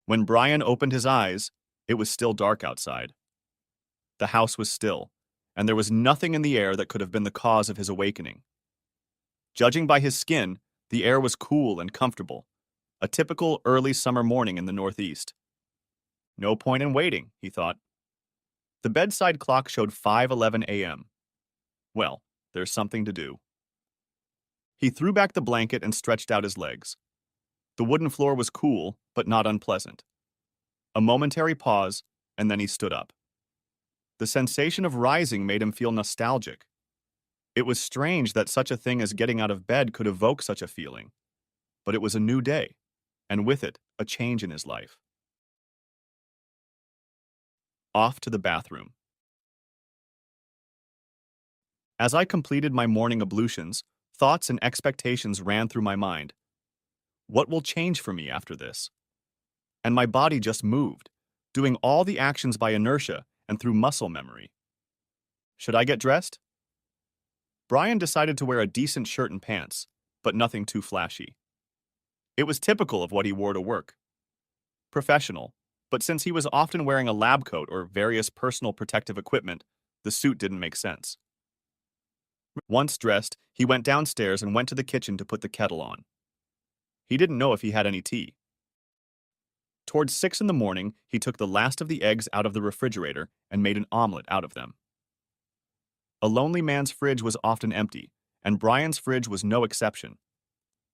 When Brian opened his eyes, it was still dark outside. The house was still, and there was nothing in the air that could have been the cause of his awakening. Judging by his skin, the air was cool and comfortable, a typical early summer morning in the Northeast. No point in waiting, he thought. The bedside clock showed 5:11 a.m. Well, there's something to do. He threw back the blanket and stretched out his legs. The wooden floor was cool, but not unpleasant. A momentary pause, and then he stood up. The sensation of rising made him feel nostalgic. It was strange that such a thing as getting out of bed could evoke such a feeling, but it was a new day, and with it, a change in his life. Off to the bathroom. As I completed my morning ablutions, thoughts and expectations ran through my mind. What will change for me after this? And my body just moved, doing all the actions by inertia and through muscle memory. Should I get dressed? Brian decided to wear a decent shirt and pants, but nothing too flashy. It was typical of what he wore to work. Professional, but since he was often wearing a lab coat or various personal protective equipment, the suit didn't make sense. Once dressed, he went downstairs and went to the kitchen to put the kettle on. He didn't know if he had any tea. Towards 6 in the morning, he took the last of the eggs out of the refrigerator and made an omelet out of them. A lonely man's fridge was often empty, and Brian's fridge was no exception.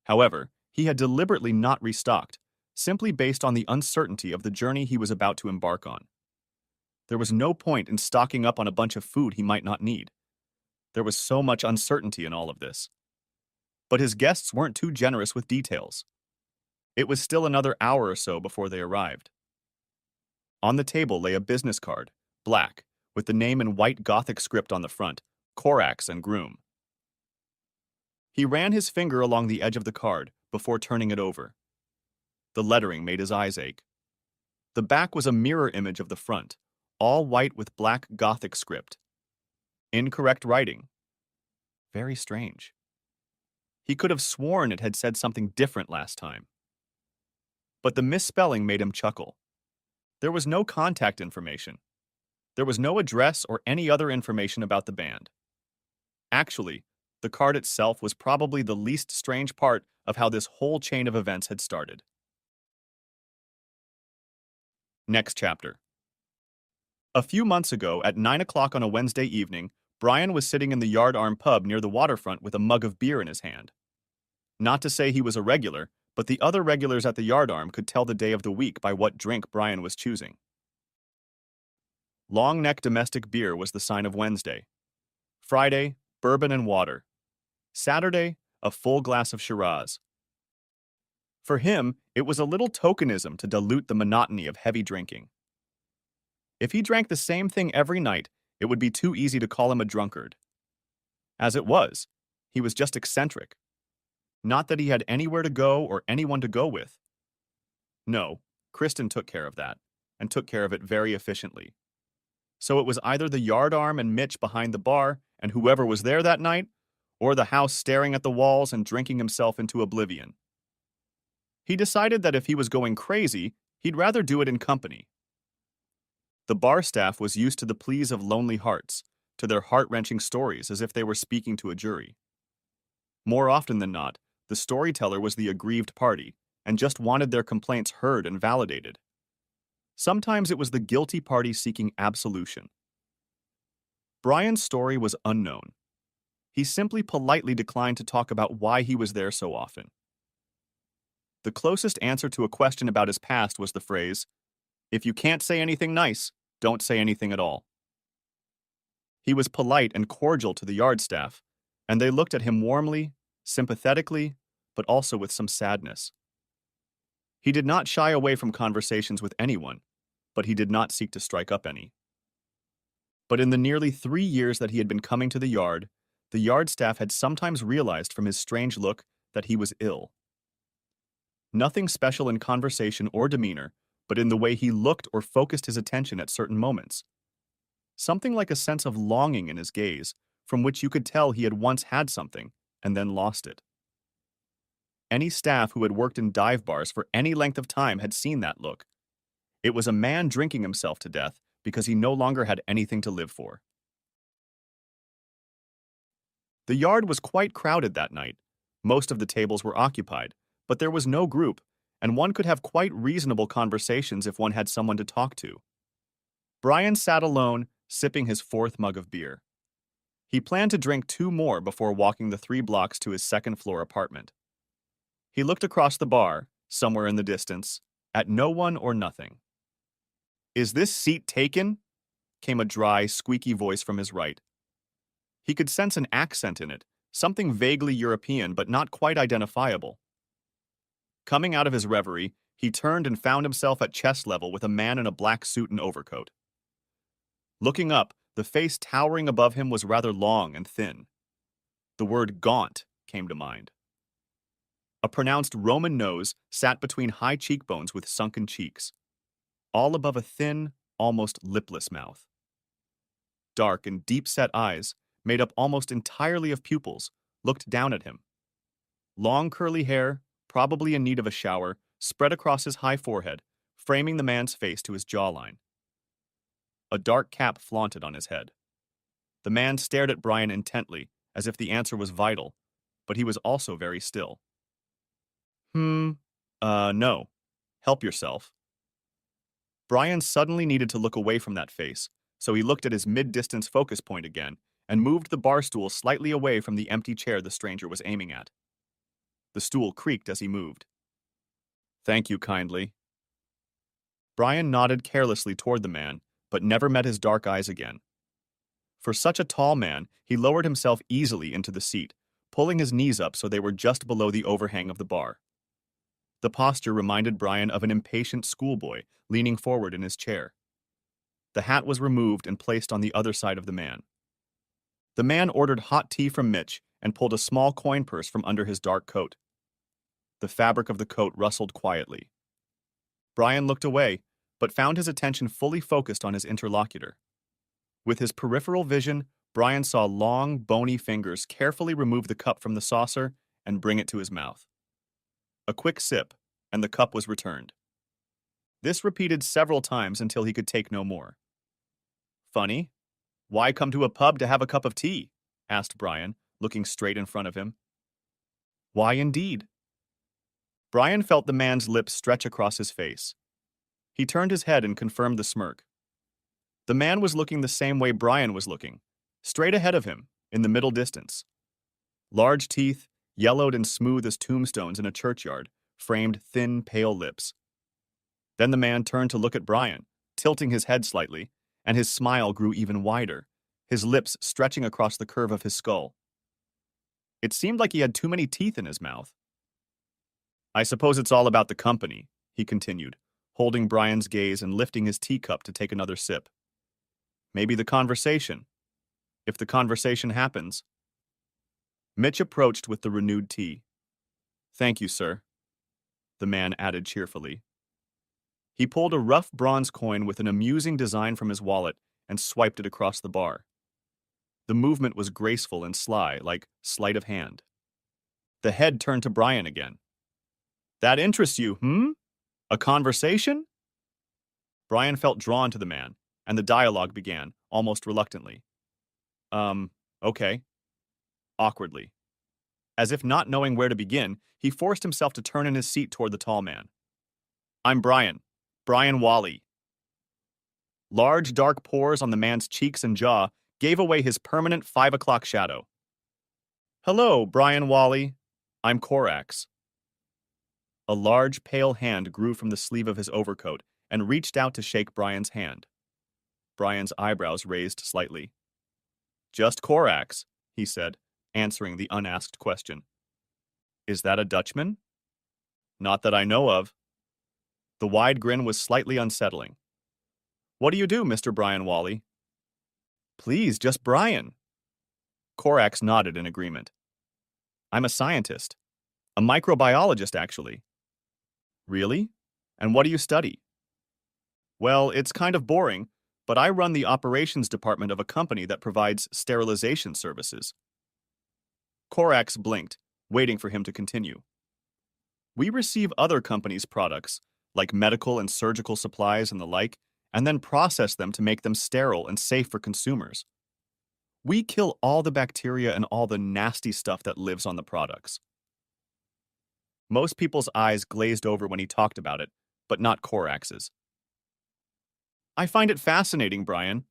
However, he had deliberately not restocked, simply based on the uncertainty of the journey he was about to embark on. There was no point in stocking up on a bunch of food he might not need. There was so much uncertainty in all of this. But his guests weren't too generous with details. It was still another hour or so before they arrived. On the table lay a business card, black, with the name in white Gothic script on the front, Corax and Groom. He ran his finger along the edge of the card before turning it over. The lettering made his eyes ache. The back was a mirror image of the front, all white with black Gothic script. Incorrect writing. Very strange. He could have sworn it had said something different last time. But the misspelling made him chuckle. There was no contact information. There was no address or any other information about the band. Actually, the card itself was probably the least strange part of how this whole chain of events had started. Next chapter. A few months ago, at 9 o'clock on a Wednesday evening, Brian was sitting in the Yard Arm pub near the waterfront with a mug of beer in his hand. Not to say he was a regular, but the other regulars at the Yard Arm could tell the day of the week by what drink Brian was choosing. Long neck domestic beer was the sign of Wednesday. Friday, bourbon and water. Saturday, a full glass of Shiraz. For him, it was a little tokenism to dilute the monotony of heavy drinking. If he drank the same thing every night, it would be too easy to call him a drunkard. As it was, he was just eccentric. Not that he had anywhere to go or anyone to go with. No, Kristen took care of that, and took care of it very efficiently. So it was either the Yard Arm and Mitch behind the bar and whoever was there that night, or the house staring at the walls and drinking himself into oblivion. He decided that if he was going crazy, he'd rather do it in company. The bar staff was used to the pleas of lonely hearts, to their heart-wrenching stories as if they were speaking to a jury. More often than not, the storyteller was the aggrieved party and just wanted their complaints heard and validated. Sometimes it was the guilty party seeking absolution. Brian's story was unknown. He simply politely declined to talk about why he was there so often. The closest answer to a question about his past was the phrase, "If you can't say anything nice, don't say anything at all." He was polite and cordial to the yard staff, and they looked at him warmly, sympathetically, but also with some sadness. He did not shy away from conversations with anyone, but he did not seek to strike up any. But in the nearly 3 years that he had been coming to the yard staff had sometimes realized from his strange look that he was ill. Nothing special in conversation or demeanor, but in the way he looked or focused his attention at certain moments. Something like a sense of longing in his gaze, from which you could tell he had once had something and then lost it. Any staff who had worked in dive bars for any length of time had seen that look, It was a man drinking himself to death because he no longer had anything to live for. The yard was quite crowded that night. Most of the tables were occupied, but there was no group, and one could have quite reasonable conversations if one had someone to talk to. Brian sat alone, sipping his fourth mug of beer. He planned to drink 2 more before walking the 3 blocks to his second-floor apartment. He looked across the bar, somewhere in the distance, at no one or nothing. "Is this seat taken?" came a dry, squeaky voice from his right. He could sense an accent in it, something vaguely European but not quite identifiable. Coming out of his reverie, he turned and found himself at chest level with a man in a black suit and overcoat. Looking up, the face towering above him was rather long and thin. The word gaunt came to mind. A pronounced Roman nose sat between high cheekbones with sunken cheeks, all above a thin, almost lipless mouth. Dark and deep-set eyes, made up almost entirely of pupils, looked down at him. Long curly hair, probably in need of a shower, spread across his high forehead, framing the man's face to his jawline. A dark cap flaunted on his head. The man stared at Brian intently, as if the answer was vital, but he was also very still. No. Help yourself." Brian suddenly needed to look away from that face, so he looked at his mid-distance focus point again and moved the bar stool slightly away from the empty chair the stranger was aiming at. The stool creaked as he moved. "Thank you kindly." Brian nodded carelessly toward the man, but never met his dark eyes again. For such a tall man, he lowered himself easily into the seat, pulling his knees up so they were just below the overhang of the bar. The posture reminded Brian of an impatient schoolboy leaning forward in his chair. The hat was removed and placed on the other side of the man. The man ordered hot tea from Mitch and pulled a small coin purse from under his dark coat. The fabric of the coat rustled quietly. Brian looked away, but found his attention fully focused on his interlocutor. With his peripheral vision, Brian saw long, bony fingers carefully remove the cup from the saucer and bring it to his mouth. A quick sip, and the cup was returned. This repeated several times until he could take no more. "Funny. Why come to a pub to have a cup of tea?" asked Brian, looking straight in front of him. "Why indeed?" Brian felt the man's lips stretch across his face. He turned his head and confirmed the smirk. The man was looking the same way Brian was looking, straight ahead of him, in the middle distance. Large teeth, yellowed and smooth as tombstones in a churchyard, framed thin, pale lips. Then the man turned to look at Brian, tilting his head slightly, and his smile grew even wider, his lips stretching across the curve of his skull. It seemed like he had too many teeth in his mouth. "I suppose it's all about the company," he continued, holding Brian's gaze and lifting his teacup to take another sip. "Maybe the conversation. If the conversation happens." Mitch approached with the renewed tea. "Thank you, sir," the man added cheerfully. He pulled a rough bronze coin with an amusing design from his wallet and swiped it across the bar. The movement was graceful and sly, like sleight of hand. The head turned to Brian again. "That interests you, A conversation?" Brian felt drawn to the man, and the dialogue began, almost reluctantly. Okay." Awkwardly. As if not knowing where to begin, he forced himself to turn in his seat toward the tall man. "I'm Brian. Brian Wally." Large, dark pores on the man's cheeks and jaw gave away his permanent 5 o'clock shadow. "Hello, Brian Wally. I'm Korax." A large, pale hand grew from the sleeve of his overcoat and reached out to shake Brian's hand. Brian's eyebrows raised slightly. "Just Korax," he said, answering the unasked question. "Is that a Dutchman?" "Not that I know of." The wide grin was slightly unsettling. "What do you do, Mr. Brian Wally?" "Please, just Brian." Korax nodded in agreement. "I'm a scientist. A microbiologist, actually." "Really? And what do you study?" "Well, it's kind of boring, but I run the operations department of a company that provides sterilization services." Korax blinked, waiting for him to continue. "We receive other companies' products, like medical and surgical supplies and the like, and then process them to make them sterile and safe for consumers. We kill all the bacteria and all the nasty stuff that lives on the products. Most people's eyes glazed over when he talked about it, but not Korax's. I find it fascinating, Brian.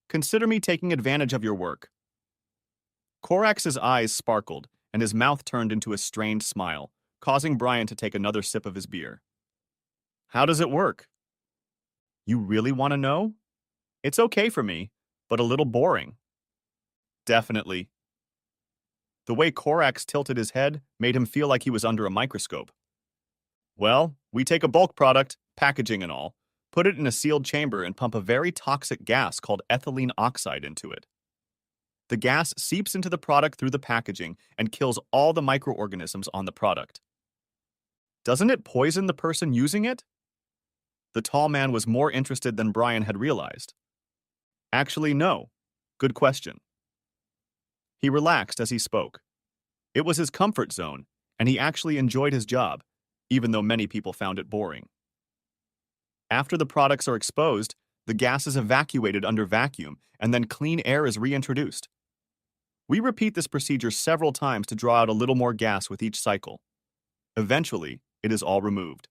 Consider me taking advantage of your work. Korax's eyes sparkled, and his mouth turned into a strained smile, causing Brian to take another sip of his beer. How does it work? You really want to know? It's okay for me, but a little boring. Definitely. The way Korax tilted his head made him feel like he was under a microscope. Well, we take a bulk product, packaging and all, put it in a sealed chamber and pump a very toxic gas called ethylene oxide into it. The gas seeps into the product through the packaging and kills all the microorganisms on the product. Doesn't it poison the person using it? The tall man was more interested than Brian had realized. Actually, no. Good question. He relaxed as he spoke. It was his comfort zone, and he actually enjoyed his job, even though many people found it boring. After the products are exposed, the gas is evacuated under vacuum, and then clean air is reintroduced. We repeat this procedure several times to draw out a little more gas with each cycle. Eventually, it is all removed.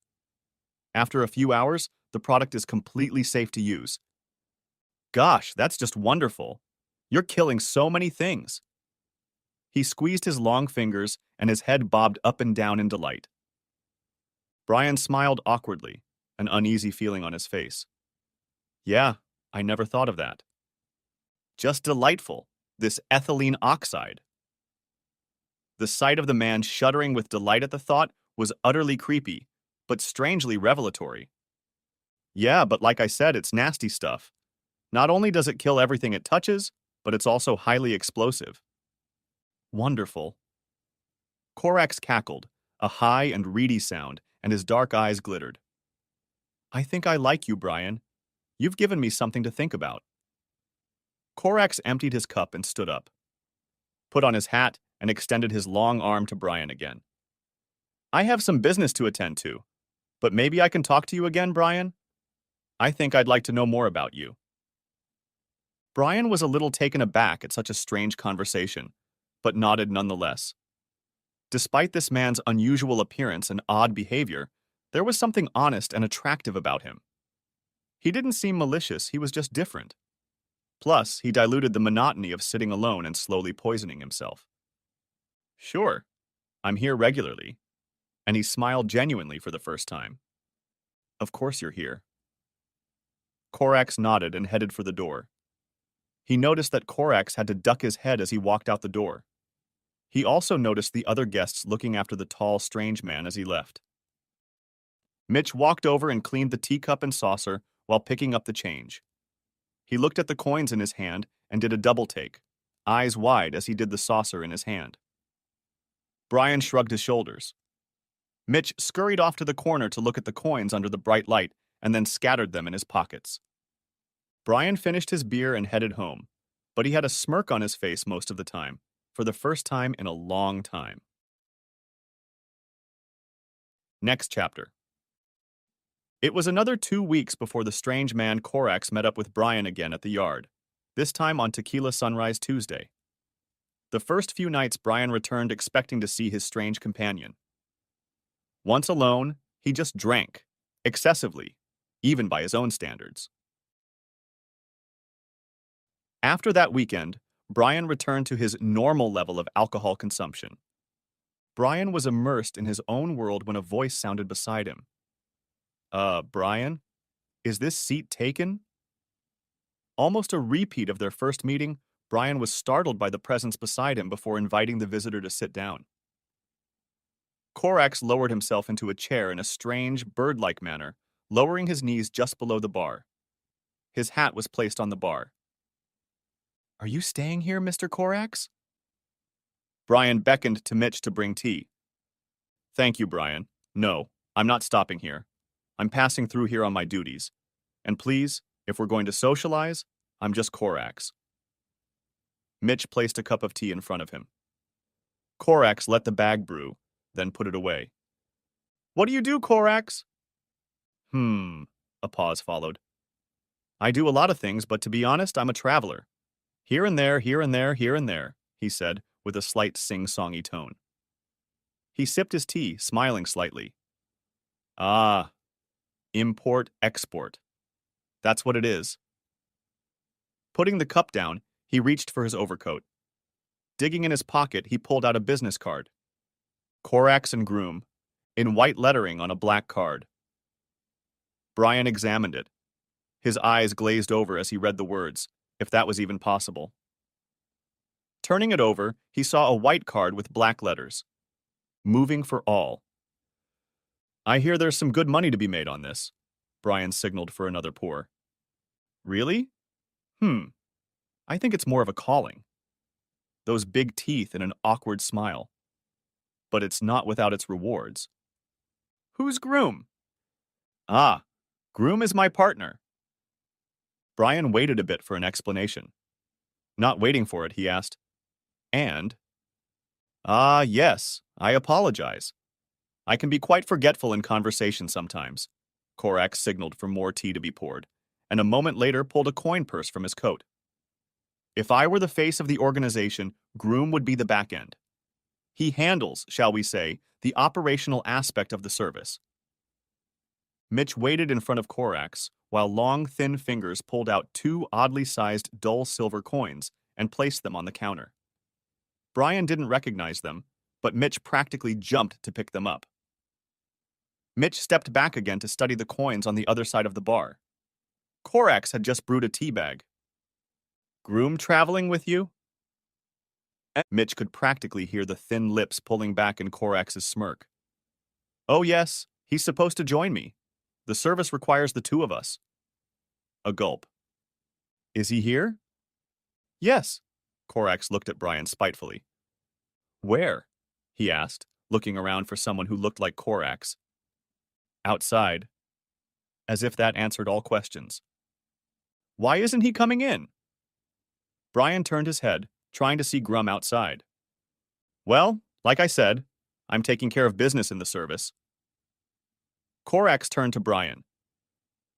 After a few hours, the product is completely safe to use. Gosh, that's just wonderful. You're killing so many things. He squeezed his long fingers, and his head bobbed up and down in delight. Brian smiled awkwardly, an uneasy feeling on his face. Yeah, I never thought of that. Just delightful, this ethylene oxide. The sight of the man shuddering with delight at the thought was utterly creepy, but strangely revelatory. Yeah, but like I said, it's nasty stuff. Not only does it kill everything it touches, but it's also highly explosive. Wonderful. Korax cackled, a high and reedy sound, and his dark eyes glittered. I think I like you, Brian. You've given me something to think about. Korax emptied his cup and stood up, put on his hat, and extended his long arm to Brian again. I have some business to attend to, but maybe I can talk to you again, Brian? I think I'd like to know more about you. Brian was a little taken aback at such a strange conversation, but nodded nonetheless. Despite this man's unusual appearance and odd behavior, there was something honest and attractive about him. He didn't seem malicious, he was just different. Plus, he diluted the monotony of sitting alone and slowly poisoning himself. Sure, I'm here regularly. And he smiled genuinely for the first time. Of course you're here. Korax nodded and headed for the door. He noticed that Korax had to duck his head as he walked out the door. He also noticed the other guests looking after the tall, strange man as he left. Mitch walked over and cleaned the teacup and saucer while picking up the change. He looked at the coins in his hand and did a double take, eyes wide as he did the saucer in his hand. Brian shrugged his shoulders. Mitch scurried off to the corner to look at the coins under the bright light and then scattered them in his pockets. Brian finished his beer and headed home, but he had a smirk on his face most of the time, for the first time in a long time. Next chapter. It was another 2 weeks before the strange man Korax met up with Brian again at the yard, this time on Tequila Sunrise Tuesday. The first few nights Brian returned expecting to see his strange companion. Once alone, he just drank, excessively, even by his own standards. After that weekend, Brian returned to his normal level of alcohol consumption. Brian was immersed in his own world when a voice sounded beside him. Brian? Is this seat taken? Almost a repeat of their first meeting, Brian was startled by the presence beside him before inviting the visitor to sit down. Korax lowered himself into a chair in a strange, bird-like manner, lowering his knees just below the bar. His hat was placed on the bar. Are you staying here, Mr. Korax? Brian beckoned to Mitch to bring tea. Thank you, Brian. No, I'm not stopping here. I'm passing through here on my duties. And please, if we're going to socialize, I'm just Korax. Mitch placed a cup of tea in front of him. Korax let the bag brew, then put it away. What do you do, Korax? Hmm. A pause followed. I do a lot of things, but to be honest, I'm a traveler. Here and there, here and there, here and there, he said, with a slight sing-songy tone. He sipped his tea, smiling slightly. Ah, import-export. That's what it is. Putting the cup down, he reached for his overcoat. Digging in his pocket, he pulled out a business card. Corax and Groom, in white lettering on a black card. Brian examined it. His eyes glazed over as he read the words, if that was even possible. Turning it over, he saw a white card with black letters. Moving for all. I hear there's some good money to be made on this. Brian signaled for another pour. Really? I think it's more of a calling. Those big teeth and an awkward smile. But it's not without its rewards. Who's Groom? Ah, Groom is my partner. Brian waited a bit for an explanation. Not waiting for it, he asked, and? Ah, yes, I apologize. I can be quite forgetful in conversation sometimes. Korak signaled for more tea to be poured, and a moment later pulled a coin purse from his coat. If I were the face of the organization, Groom would be the back end. He handles, shall we say, the operational aspect of the service. Mitch waited in front of Korax, while long, thin fingers pulled out two oddly sized dull silver coins and placed them on the counter. Brian didn't recognize them, but Mitch practically jumped to pick them up. Mitch stepped back again to study the coins on the other side of the bar. Korax had just brewed a tea bag. Groom traveling with you? Mitch could practically hear the thin lips pulling back in Korax's smirk. Oh yes, he's supposed to join me. The service requires the two of us. A gulp. Is he here? Yes. Korax looked at Brian spitefully. Where? He asked, looking around for someone who looked like Korax. Outside. As if that answered all questions. Why isn't he coming in? Brian turned his head, trying to see Grum outside. Well, like I said, I'm taking care of business in the service. Korax turned to Brian.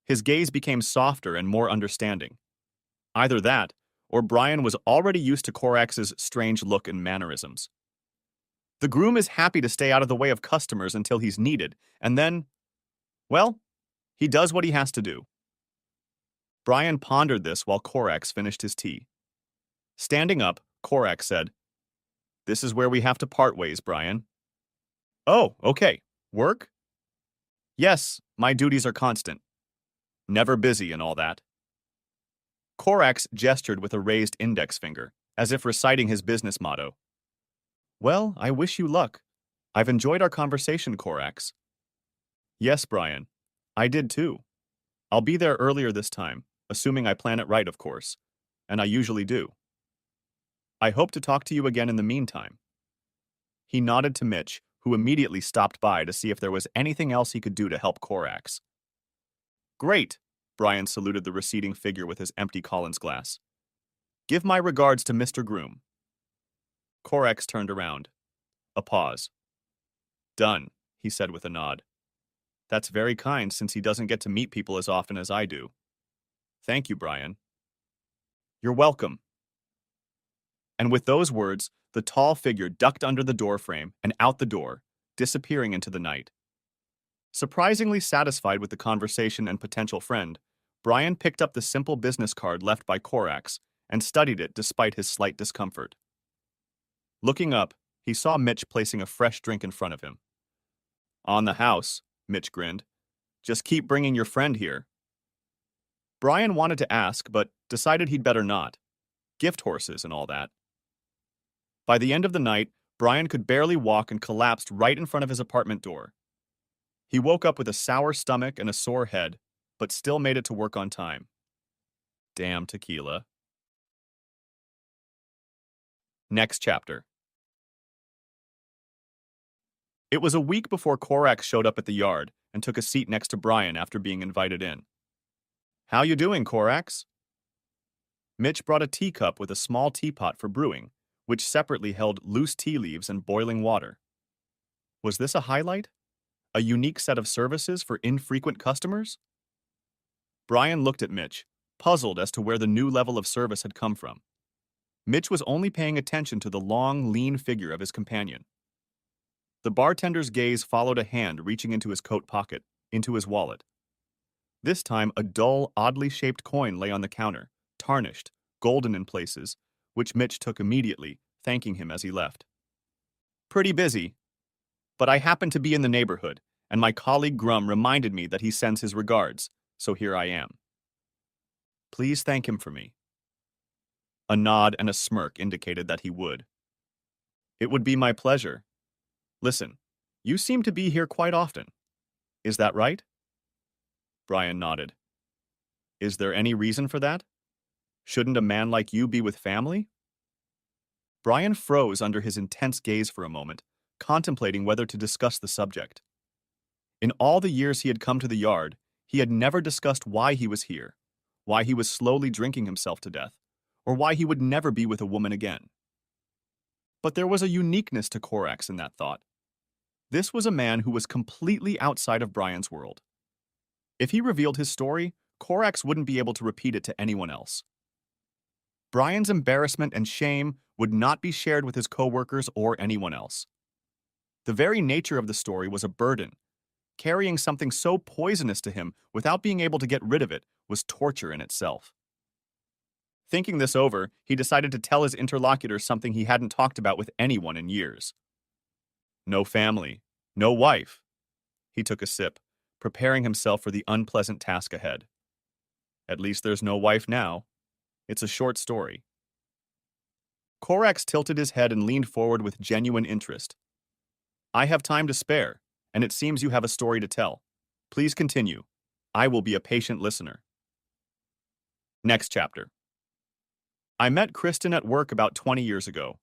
His gaze became softer and more understanding. Either that, or Brian was already used to Korax's strange look and mannerisms. The groom is happy to stay out of the way of customers until he's needed, and then, well, he does what he has to do. Brian pondered this while Korax finished his tea. Standing up, Korax said, This is where we have to part ways, Brian. Oh, okay. Work? Yes, my duties are constant. Never busy and all that. Korax gestured with a raised index finger, as if reciting his business motto. Well, I wish you luck. I've enjoyed our conversation, Korax. Yes, Brian. I did too. I'll be there earlier this time, assuming I plan it right, of course. And I usually do. I hope to talk to you again in the meantime. He nodded to Mitch, who immediately stopped by to see if there was anything else he could do to help Korax. Great, Brian saluted the receding figure with his empty Collins glass. Give my regards to Mr. Groom. Korax turned around. A pause. Done, he said with a nod. That's very kind since he doesn't get to meet people as often as I do. Thank you, Brian. You're welcome. And with those words, the tall figure ducked under the doorframe and out the door, disappearing into the night. Surprisingly satisfied with the conversation and potential friend, Brian picked up the simple business card left by Korax and studied it despite his slight discomfort. Looking up, he saw Mitch placing a fresh drink in front of him. On the house, Mitch grinned. Just keep bringing your friend here. Brian wanted to ask, but decided he'd better not. Gift horses and all that. By the end of the night, Brian could barely walk and collapsed right in front of his apartment door. He woke up with a sour stomach and a sore head, but still made it to work on time. Damn tequila. Next chapter. It was a week before Korax showed up at the yard and took a seat next to Brian after being invited in. How you doing, Korax? Mitch brought a teacup with a small teapot for brewing, which separately held loose tea leaves and boiling water. Was this a highlight? A unique set of services for infrequent customers? Brian looked at Mitch, puzzled as to where the new level of service had come from. Mitch was only paying attention to the long, lean figure of his companion. The bartender's gaze followed a hand reaching into his coat pocket, into his wallet. This time, a dull, oddly shaped coin lay on the counter, tarnished, golden in places, which Mitch took immediately, thanking him as he left. Pretty busy, but I happened to be in the neighborhood, and my colleague Grum reminded me that he sends his regards, so here I am. Please thank him for me. A nod and a smirk indicated that he would. It would be my pleasure. Listen, you seem to be here quite often. Is that right? Brian nodded. Is there any reason for that? Shouldn't a man like you be with family? Brian froze under his intense gaze for a moment, contemplating whether to discuss the subject. In all the years he had come to the yard, he had never discussed why he was here, why he was slowly drinking himself to death, or why he would never be with a woman again. But there was a uniqueness to Korax in that thought. This was a man who was completely outside of Brian's world. If he revealed his story, Korax wouldn't be able to repeat it to anyone else. Brian's embarrassment and shame would not be shared with his coworkers or anyone else. The very nature of the story was a burden. Carrying something so poisonous to him without being able to get rid of it was torture in itself. Thinking this over, he decided to tell his interlocutor something he hadn't talked about with anyone in years. No family, no wife. He took a sip, preparing himself for the unpleasant task ahead. At least there's no wife now. It's a short story. Korax tilted his head and leaned forward with genuine interest. I have time to spare, and it seems you have a story to tell. Please continue. I will be a patient listener. Next chapter. I met Kristen at work about 20 years ago.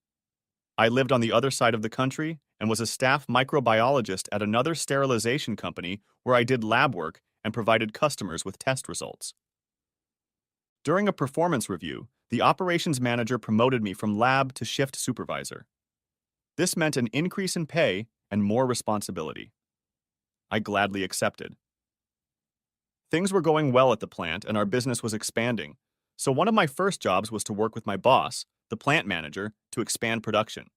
I lived on the other side of the country and was a staff microbiologist at another sterilization company where I did lab work and provided customers with test results. During a performance review, the operations manager promoted me from lab to shift supervisor. This meant an increase in pay and more responsibility. I gladly accepted. Things were going well at the plant and our business was expanding, so one of my first jobs was to work with my boss, the plant manager, to expand production.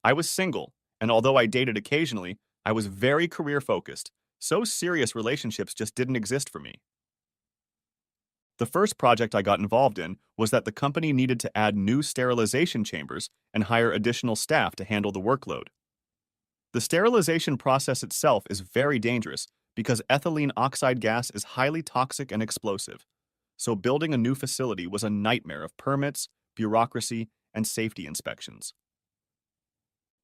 I was single, and although I dated occasionally, I was very career-focused, so serious relationships just didn't exist for me. The first project I got involved in was that the company needed to add new sterilization chambers and hire additional staff to handle the workload. The sterilization process itself is very dangerous because ethylene oxide gas is highly toxic and explosive, so building a new facility was a nightmare of permits, bureaucracy, and safety inspections.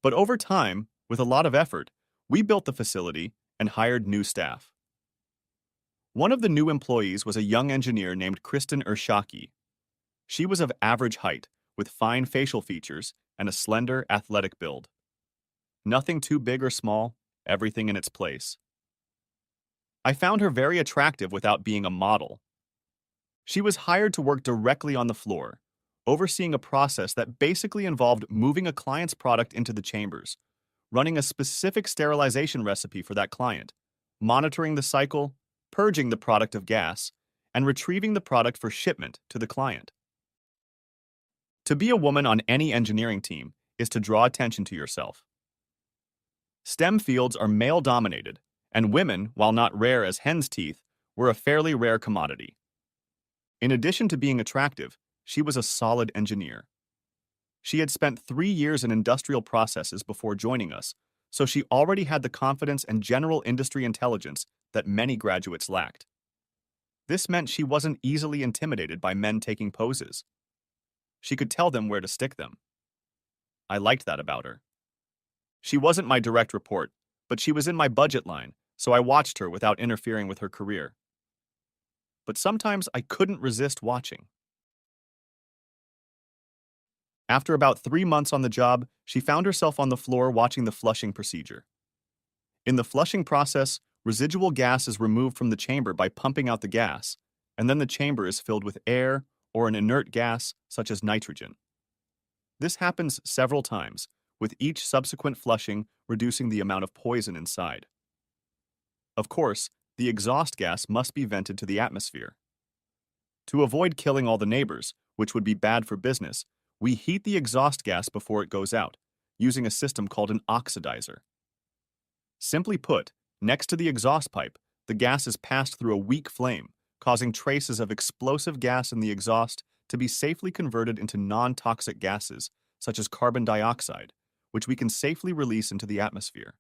But over time, with a lot of effort, we built the facility and hired new staff. One of the new employees was a young engineer named Kristen Urshaki. She was of average height, with fine facial features and a slender, athletic build. Nothing too big or small, everything in its place. I found her very attractive without being a model. She was hired to work directly on the floor, overseeing a process that basically involved moving a client's product into the chambers, running a specific sterilization recipe for that client, monitoring the cycle, purging the product of gas, and retrieving the product for shipment to the client. To be a woman on any engineering team is to draw attention to yourself. STEM fields are male-dominated, and women, while not rare as hen's teeth, were a fairly rare commodity. In addition to being attractive, she was a solid engineer. She had spent 3 years in industrial processes before joining us, so she already had the confidence and general industry intelligence that many graduates lacked. This meant she wasn't easily intimidated by men taking poses. She could tell them where to stick them. I liked that about her. She wasn't my direct report, but she was in my budget line, so I watched her without interfering with her career. But sometimes I couldn't resist watching. After about 3 months on the job, she found herself on the floor watching the flushing procedure. In the flushing process, residual gas is removed from the chamber by pumping out the gas, and then the chamber is filled with air or an inert gas such as nitrogen. This happens several times, with each subsequent flushing reducing the amount of poison inside. Of course, the exhaust gas must be vented to the atmosphere. To avoid killing all the neighbors, which would be bad for business, we heat the exhaust gas before it goes out, using a system called an oxidizer. Simply put, next to the exhaust pipe, the gas is passed through a weak flame, causing traces of explosive gas in the exhaust to be safely converted into non-toxic gases, such as carbon dioxide, which we can safely release into the atmosphere.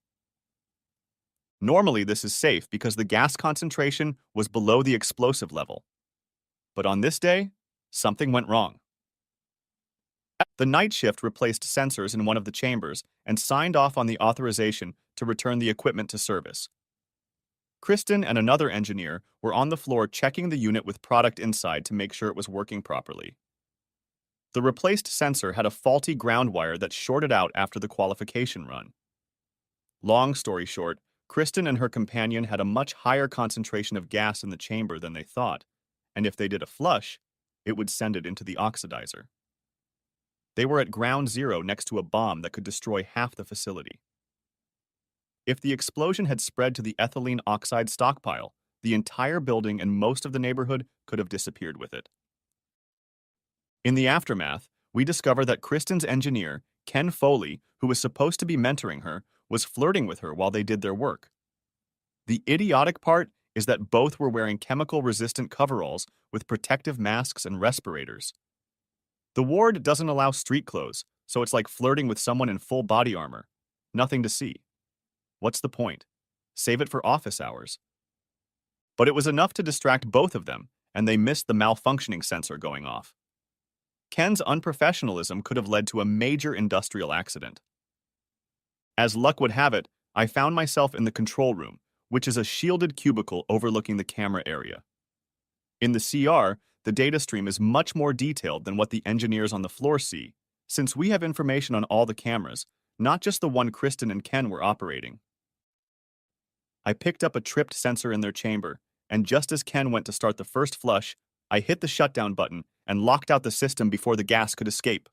Normally, this is safe because the gas concentration was below the explosive level. But on this day, something went wrong. The night shift replaced sensors in one of the chambers and signed off on the authorization to return the equipment to service. Kristen and another engineer were on the floor checking the unit with product inside to make sure it was working properly. The replaced sensor had a faulty ground wire that shorted out after the qualification run. Long story short, Kristen and her companion had a much higher concentration of gas in the chamber than they thought, and if they did a flush, it would send it into the oxidizer. They were at ground zero next to a bomb that could destroy half the facility. If the explosion had spread to the ethylene oxide stockpile, the entire building and most of the neighborhood could have disappeared with it. In the aftermath, we discover that Kristen's engineer, Ken Foley, who was supposed to be mentoring her, was flirting with her while they did their work. The idiotic part is that both were wearing chemical-resistant coveralls with protective masks and respirators. The ward doesn't allow street clothes, so it's like flirting with someone in full body armor. Nothing to see. What's the point? Save it for office hours. But it was enough to distract both of them, and they missed the malfunctioning sensor going off. Ken's unprofessionalism could have led to a major industrial accident. As luck would have it, I found myself in the control room, which is a shielded cubicle overlooking the camera area. In the CR, the data stream is much more detailed than what the engineers on the floor see, since we have information on all the cameras, not just the one Kristen and Ken were operating. I picked up a tripped sensor in their chamber, and just as Ken went to start the first flush, I hit the shutdown button and locked out the system before the gas could escape.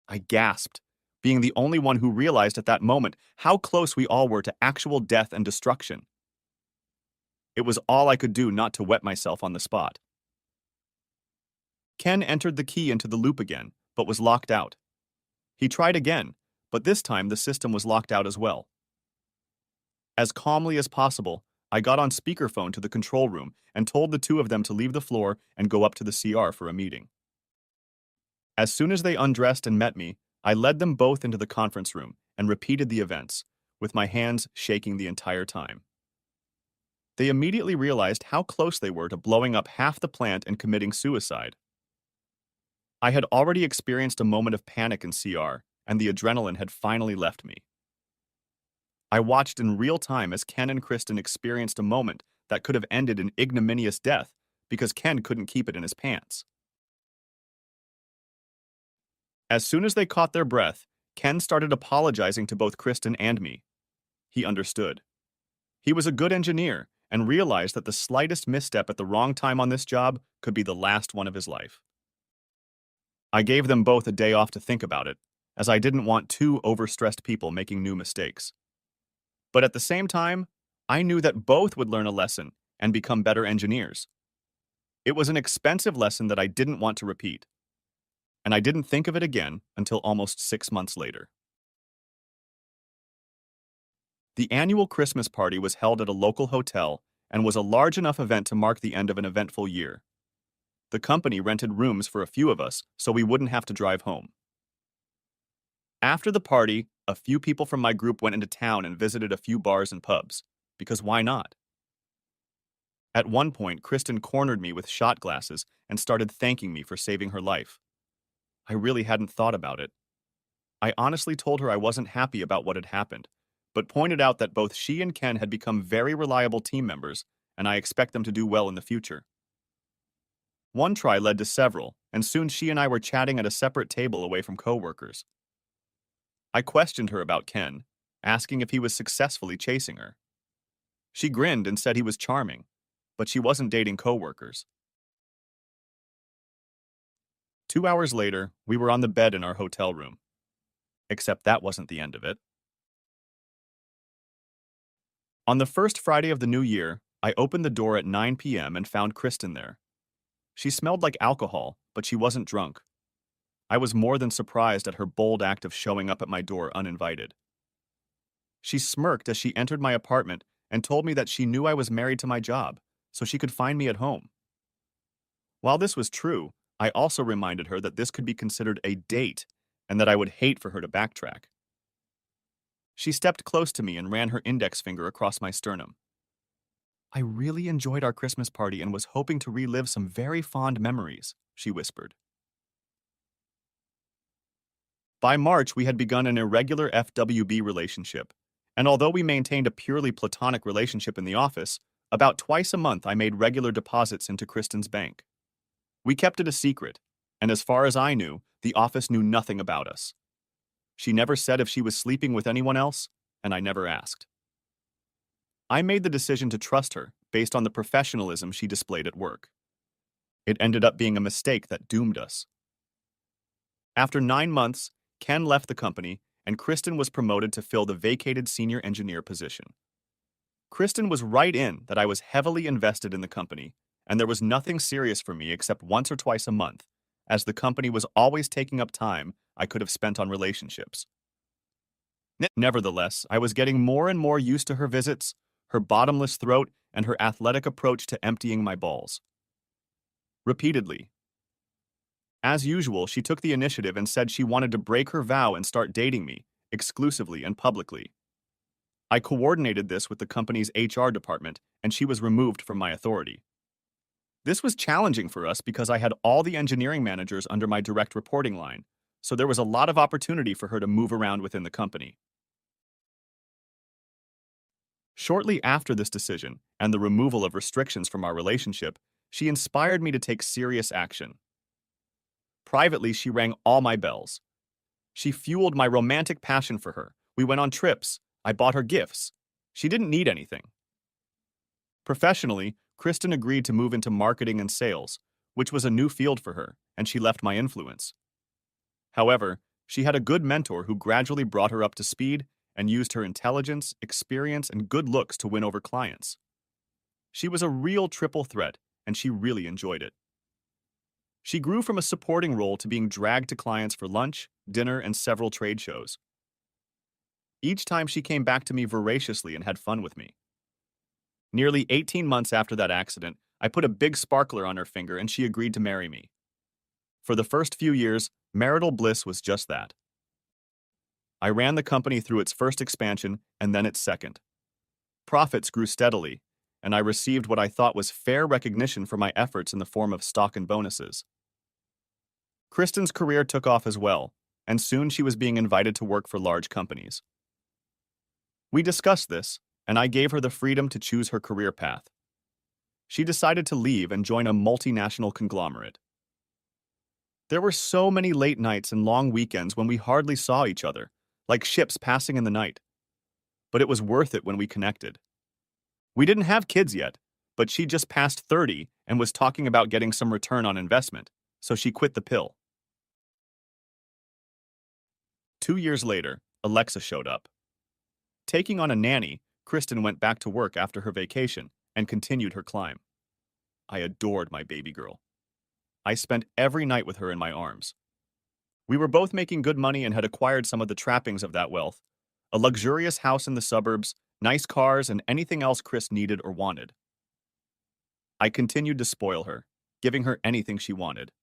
I gasped, being the only one who realized at that moment how close we all were to actual death and destruction. It was all I could do not to wet myself on the spot. Ken entered the key into the loop again, but was locked out. He tried again, but this time the system was locked out as well. As calmly as possible, I got on speakerphone to the control room and told the two of them to leave the floor and go up to the CR for a meeting. As soon as they undressed and met me, I led them both into the conference room and repeated the events, with my hands shaking the entire time. They immediately realized how close they were to blowing up half the plant and committing suicide. I had already experienced a moment of panic in CR, and the adrenaline had finally left me. I watched in real time as Ken and Kristen experienced a moment that could have ended in ignominious death because Ken couldn't keep it in his pants. As soon as they caught their breath, Ken started apologizing to both Kristen and me. He understood. He was a good engineer and realized that the slightest misstep at the wrong time on this job could be the last one of his life. I gave them both a day off to think about it, as I didn't want two overstressed people making new mistakes. But at the same time, I knew that both would learn a lesson and become better engineers. It was an expensive lesson that I didn't want to repeat, and I didn't think of it again until almost 6 months later. The annual Christmas party was held at a local hotel and was a large enough event to mark the end of an eventful year. The company rented rooms for a few of us so we wouldn't have to drive home. After the party, a few people from my group went into town and visited a few bars and pubs, because why not? At one point, Kristen cornered me with shot glasses and started thanking me for saving her life. I really hadn't thought about it. I honestly told her I wasn't happy about what had happened, but pointed out that both she and Ken had become very reliable team members, and I expect them to do well in the future. One try led to several, and soon she and I were chatting at a separate table away from coworkers. I questioned her about Ken, asking if he was successfully chasing her. She grinned and said he was charming, but she wasn't dating coworkers. 2 hours later, we were on the bed in our hotel room. Except that wasn't the end of it. On the first Friday of the new year, I opened the door at 9 p.m. and found Kristen there. She smelled like alcohol, but she wasn't drunk. I was more than surprised at her bold act of showing up at my door uninvited. She smirked as she entered my apartment and told me that she knew I was married to my job, so she could find me at home. While this was true, I also reminded her that this could be considered a date and that I would hate for her to backtrack. She stepped close to me and ran her index finger across my sternum. I really enjoyed our Christmas party and was hoping to relive some very fond memories, she whispered. By March, we had begun an irregular FWB relationship, and although we maintained a purely platonic relationship in the office, about twice a month I made regular deposits into Kristen's bank. We kept it a secret, and as far as I knew, the office knew nothing about us. She never said if she was sleeping with anyone else, and I never asked. I made the decision to trust her based on the professionalism she displayed at work. It ended up being a mistake that doomed us. After 9 months, Ken left the company, and Kristen was promoted to fill the vacated senior engineer position. Kristen was right in that I was heavily invested in the company, and there was nothing serious for me except once or twice a month, as the company was always taking up time I could have spent on relationships. Nevertheless, I was getting more and more used to her visits, her bottomless throat, and her athletic approach to emptying my balls. Repeatedly. As usual, she took the initiative and said she wanted to break her vow and start dating me, exclusively and publicly. I coordinated this with the company's HR department, and she was removed from my authority. This was challenging for us because I had all the engineering managers under my direct reporting line, so there was a lot of opportunity for her to move around within the company. Shortly after this decision and the removal of restrictions from our relationship, she inspired me to take serious action. Privately, she rang all my bells. She fueled my romantic passion for her. We went on trips. I bought her gifts. She didn't need anything. Professionally, Kristen agreed to move into marketing and sales, which was a new field for her, and she left my influence. However, she had a good mentor who gradually brought her up to speed and used her intelligence, experience, and good looks to win over clients. She was a real triple threat, and she really enjoyed it. She grew from a supporting role to being dragged to clients for lunch, dinner, and several trade shows. Each time she came back to me voraciously and had fun with me. Nearly 18 months after that accident, I put a big sparkler on her finger and she agreed to marry me. For the first few years, marital bliss was just that. I ran the company through its first expansion and then its second. Profits grew steadily, and I received what I thought was fair recognition for my efforts in the form of stock and bonuses. Kristen's career took off as well, and soon she was being invited to work for large companies. We discussed this, and I gave her the freedom to choose her career path. She decided to leave and join a multinational conglomerate. There were so many late nights and long weekends when we hardly saw each other, like ships passing in the night. But it was worth it when we connected. We didn't have kids yet, but she just passed 30 and was talking about getting some return on investment, so she quit the pill. 2 years later, Alexa showed up. Taking on a nanny, Kristen went back to work after her vacation and continued her climb. I adored my baby girl. I spent every night with her in my arms. We were both making good money and had acquired some of the trappings of that wealth: a luxurious house in the suburbs, nice cars, and anything else Chris needed or wanted. I continued to spoil her, giving her anything she wanted.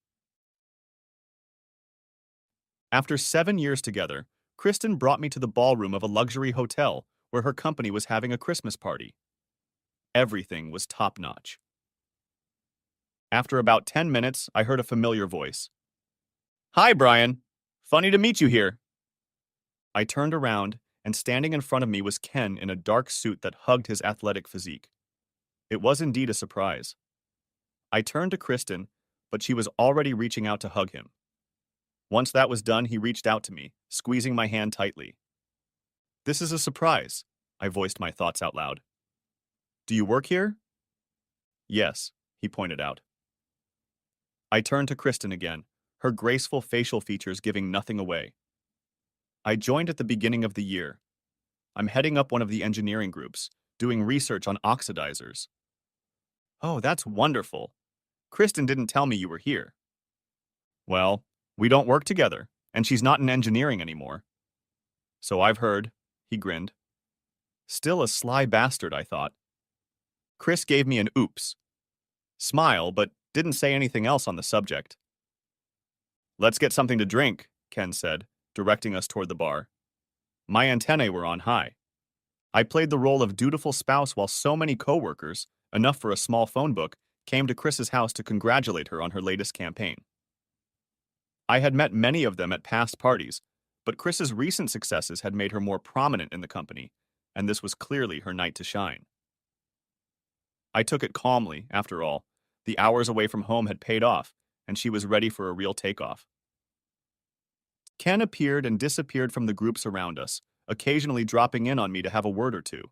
After 7 years together, Kristen brought me to the ballroom of a luxury hotel where her company was having a Christmas party. Everything was top-notch. After about 10 minutes, I heard a familiar voice. "Hi, Brian. Funny to meet you here." I turned around, and standing in front of me was Ken in a dark suit that hugged his athletic physique. It was indeed a surprise. I turned to Kristen, but she was already reaching out to hug him. Once that was done, he reached out to me, squeezing my hand tightly. "This is a surprise," I voiced my thoughts out loud. "Do you work here?" "Yes," he pointed out. I turned to Kristen again, her graceful facial features giving nothing away. I joined at the beginning of the year. I'm heading up one of the engineering groups, doing research on oxidizers. Oh, that's wonderful. Kristen didn't tell me you were here. Well, we don't work together, and she's not in engineering anymore. So I've heard, he grinned. Still a sly bastard, I thought. Chris gave me an oops smile, but didn't say anything else on the subject. Let's get something to drink, Ken said, directing us toward the bar. My antennae were on high. I played the role of dutiful spouse while so many coworkers, enough for a small phone book, came to Chris's house to congratulate her on her latest campaign. I had met many of them at past parties, but Chris's recent successes had made her more prominent in the company, and this was clearly her night to shine. I took it calmly, after all. The hours away from home had paid off, and she was ready for a real takeoff. Ken appeared and disappeared from the groups around us, occasionally dropping in on me to have a word or two.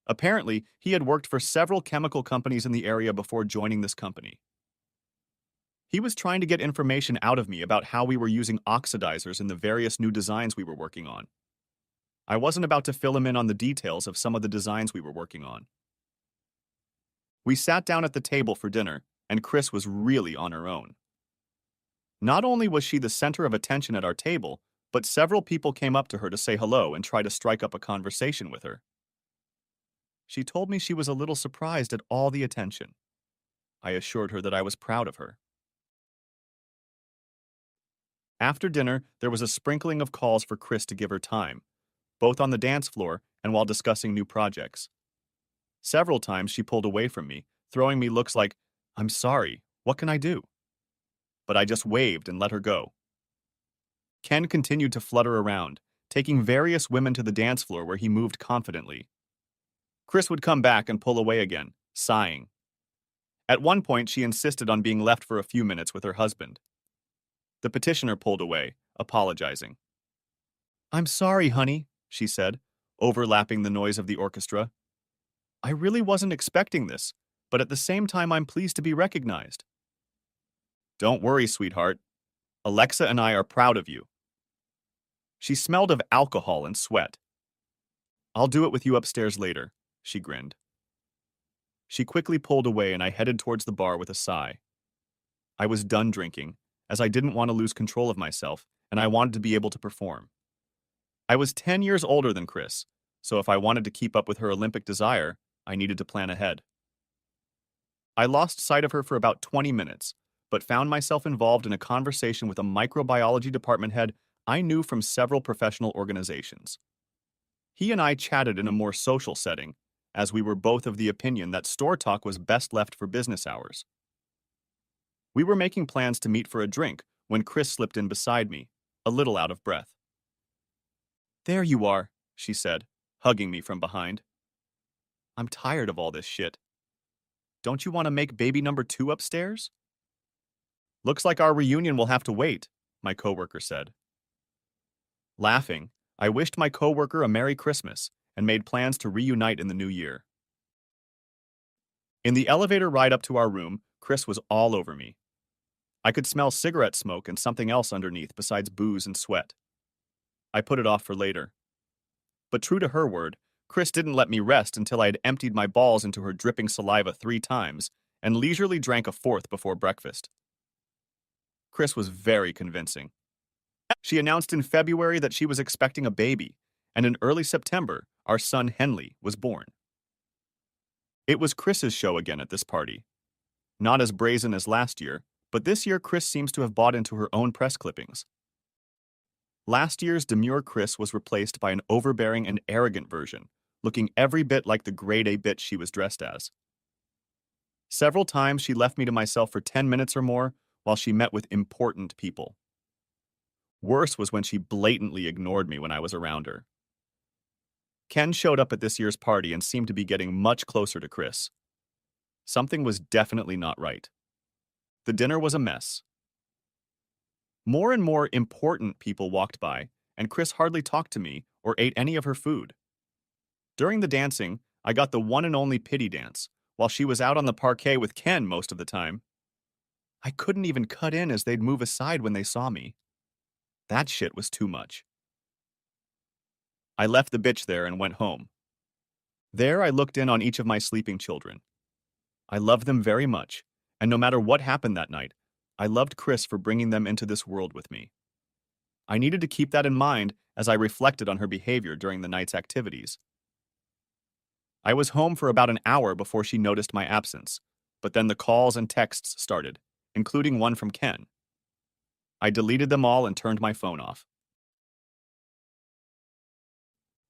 Apparently, he had worked for several chemical companies in the area before joining this company. He was trying to get information out of me about how we were using oxidizers in the various new designs we were working on. I wasn't about to fill him in on the details of some of the designs we were working on. We sat down at the table for dinner, and Chris was really on her own. Not only was she the center of attention at our table, but several people came up to her to say hello and try to strike up a conversation with her. She told me she was a little surprised at all the attention. I assured her that I was proud of her. After dinner, there was a sprinkling of calls for Chris to give her time, both on the dance floor and while discussing new projects. Several times she pulled away from me, throwing me looks like, "I'm sorry, what can I do?" But I just waved and let her go. Ken continued to flutter around, taking various women to the dance floor where he moved confidently. Chris would come back and pull away again, sighing. At one point, she insisted on being left for a few minutes with her husband. The petitioner pulled away, apologizing. "I'm sorry, honey," she said, overlapping the noise of the orchestra. "I really wasn't expecting this, but at the same time I'm pleased to be recognized." "Don't worry, sweetheart. Alexa and I are proud of you." She smelled of alcohol and sweat. "I'll do it with you upstairs later," she grinned. She quickly pulled away and I headed towards the bar with a sigh. I was done drinking, as I didn't want to lose control of myself, and I wanted to be able to perform. I was 10 years older than Chris, so if I wanted to keep up with her Olympic desire, I needed to plan ahead. I lost sight of her for about 20 minutes, but found myself involved in a conversation with a microbiology department head I knew from several professional organizations. He and I chatted in a more social setting, as we were both of the opinion that store talk was best left for business hours. We were making plans to meet for a drink when Chris slipped in beside me, a little out of breath. "There you are," she said, hugging me from behind. "I'm tired of all this shit. Don't you want to make baby number 2 upstairs?" "Looks like our reunion will have to wait," my coworker said. Laughing, I wished my coworker a Merry Christmas and made plans to reunite in the new year. In the elevator ride up to our room, Chris was all over me. I could smell cigarette smoke and something else underneath besides booze and sweat. I put it off for later. But true to her word, Chris didn't let me rest until I had emptied my balls into her dripping saliva 3 times and leisurely drank a 4th before breakfast. Chris was very convincing. She announced in February that she was expecting a baby, and in early September, our son Henley was born. It was Chris's show again at this party. Not as brazen as last year, but this year Chris seems to have bought into her own press clippings. Last year's demure Chris was replaced by an overbearing and arrogant version, looking every bit like the grade A bitch she was dressed as. Several times she left me to myself for 10 minutes or more while she met with important people. Worse was when she blatantly ignored me when I was around her. Ken showed up at this year's party and seemed to be getting much closer to Chris. Something was definitely not right. The dinner was a mess. More and more important people walked by, and Chris hardly talked to me or ate any of her food. During the dancing, I got the one and only pity dance, while she was out on the parquet with Ken most of the time. I couldn't even cut in as they'd move aside when they saw me. That shit was too much. I left the bitch there and went home. There I looked in on each of my sleeping children. I loved them very much, and no matter what happened that night, I loved Chris for bringing them into this world with me. I needed to keep that in mind as I reflected on her behavior during the night's activities. I was home for about an hour before she noticed my absence, but then the calls and texts started, including one from Ken. I deleted them all and turned my phone off.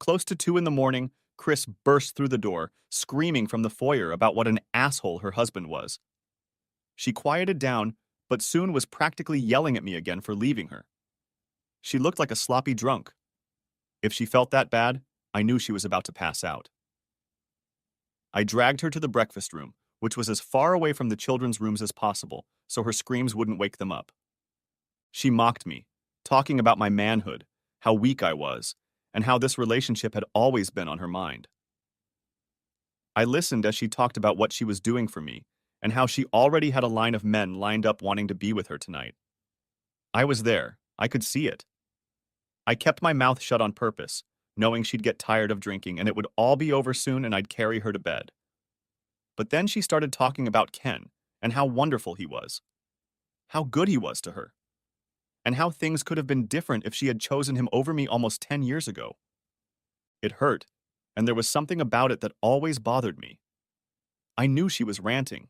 Close to 2 in the morning, Chris burst through the door, screaming from the foyer about what an asshole her husband was. She quieted down, but soon was practically yelling at me again for leaving her. She looked like a sloppy drunk. If she felt that bad, I knew she was about to pass out. I dragged her to the breakfast room, which was as far away from the children's rooms as possible, so her screams wouldn't wake them up. She mocked me, talking about my manhood, how weak I was, and how this relationship had always been on her mind. I listened as she talked about what she was doing for me, and how she already had a line of men lined up wanting to be with her tonight. I was there. I could see it. I kept my mouth shut on purpose, knowing she'd get tired of drinking and it would all be over soon and I'd carry her to bed. But then she started talking about Ken and how wonderful he was, how good he was to her, and how things could have been different if she had chosen him over me almost 10 years ago. It hurt, and there was something about it that always bothered me. I knew she was ranting.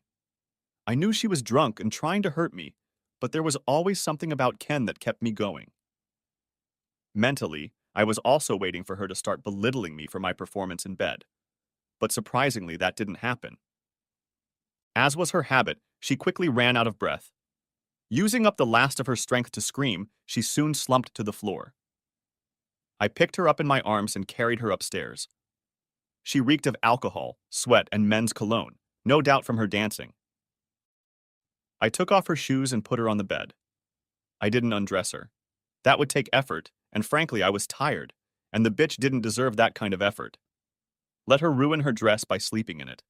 I knew she was drunk and trying to hurt me, but there was always something about Ken that kept me going. Mentally, I was also waiting for her to start belittling me for my performance in bed. But surprisingly, that didn't happen. As was her habit, she quickly ran out of breath. Using up the last of her strength to scream, she soon slumped to the floor. I picked her up in my arms and carried her upstairs. She reeked of alcohol, sweat, and men's cologne, no doubt from her dancing. I took off her shoes and put her on the bed. I didn't undress her. That would take effort, and frankly, I was tired, and the bitch didn't deserve that kind of effort. Let her ruin her dress by sleeping in it.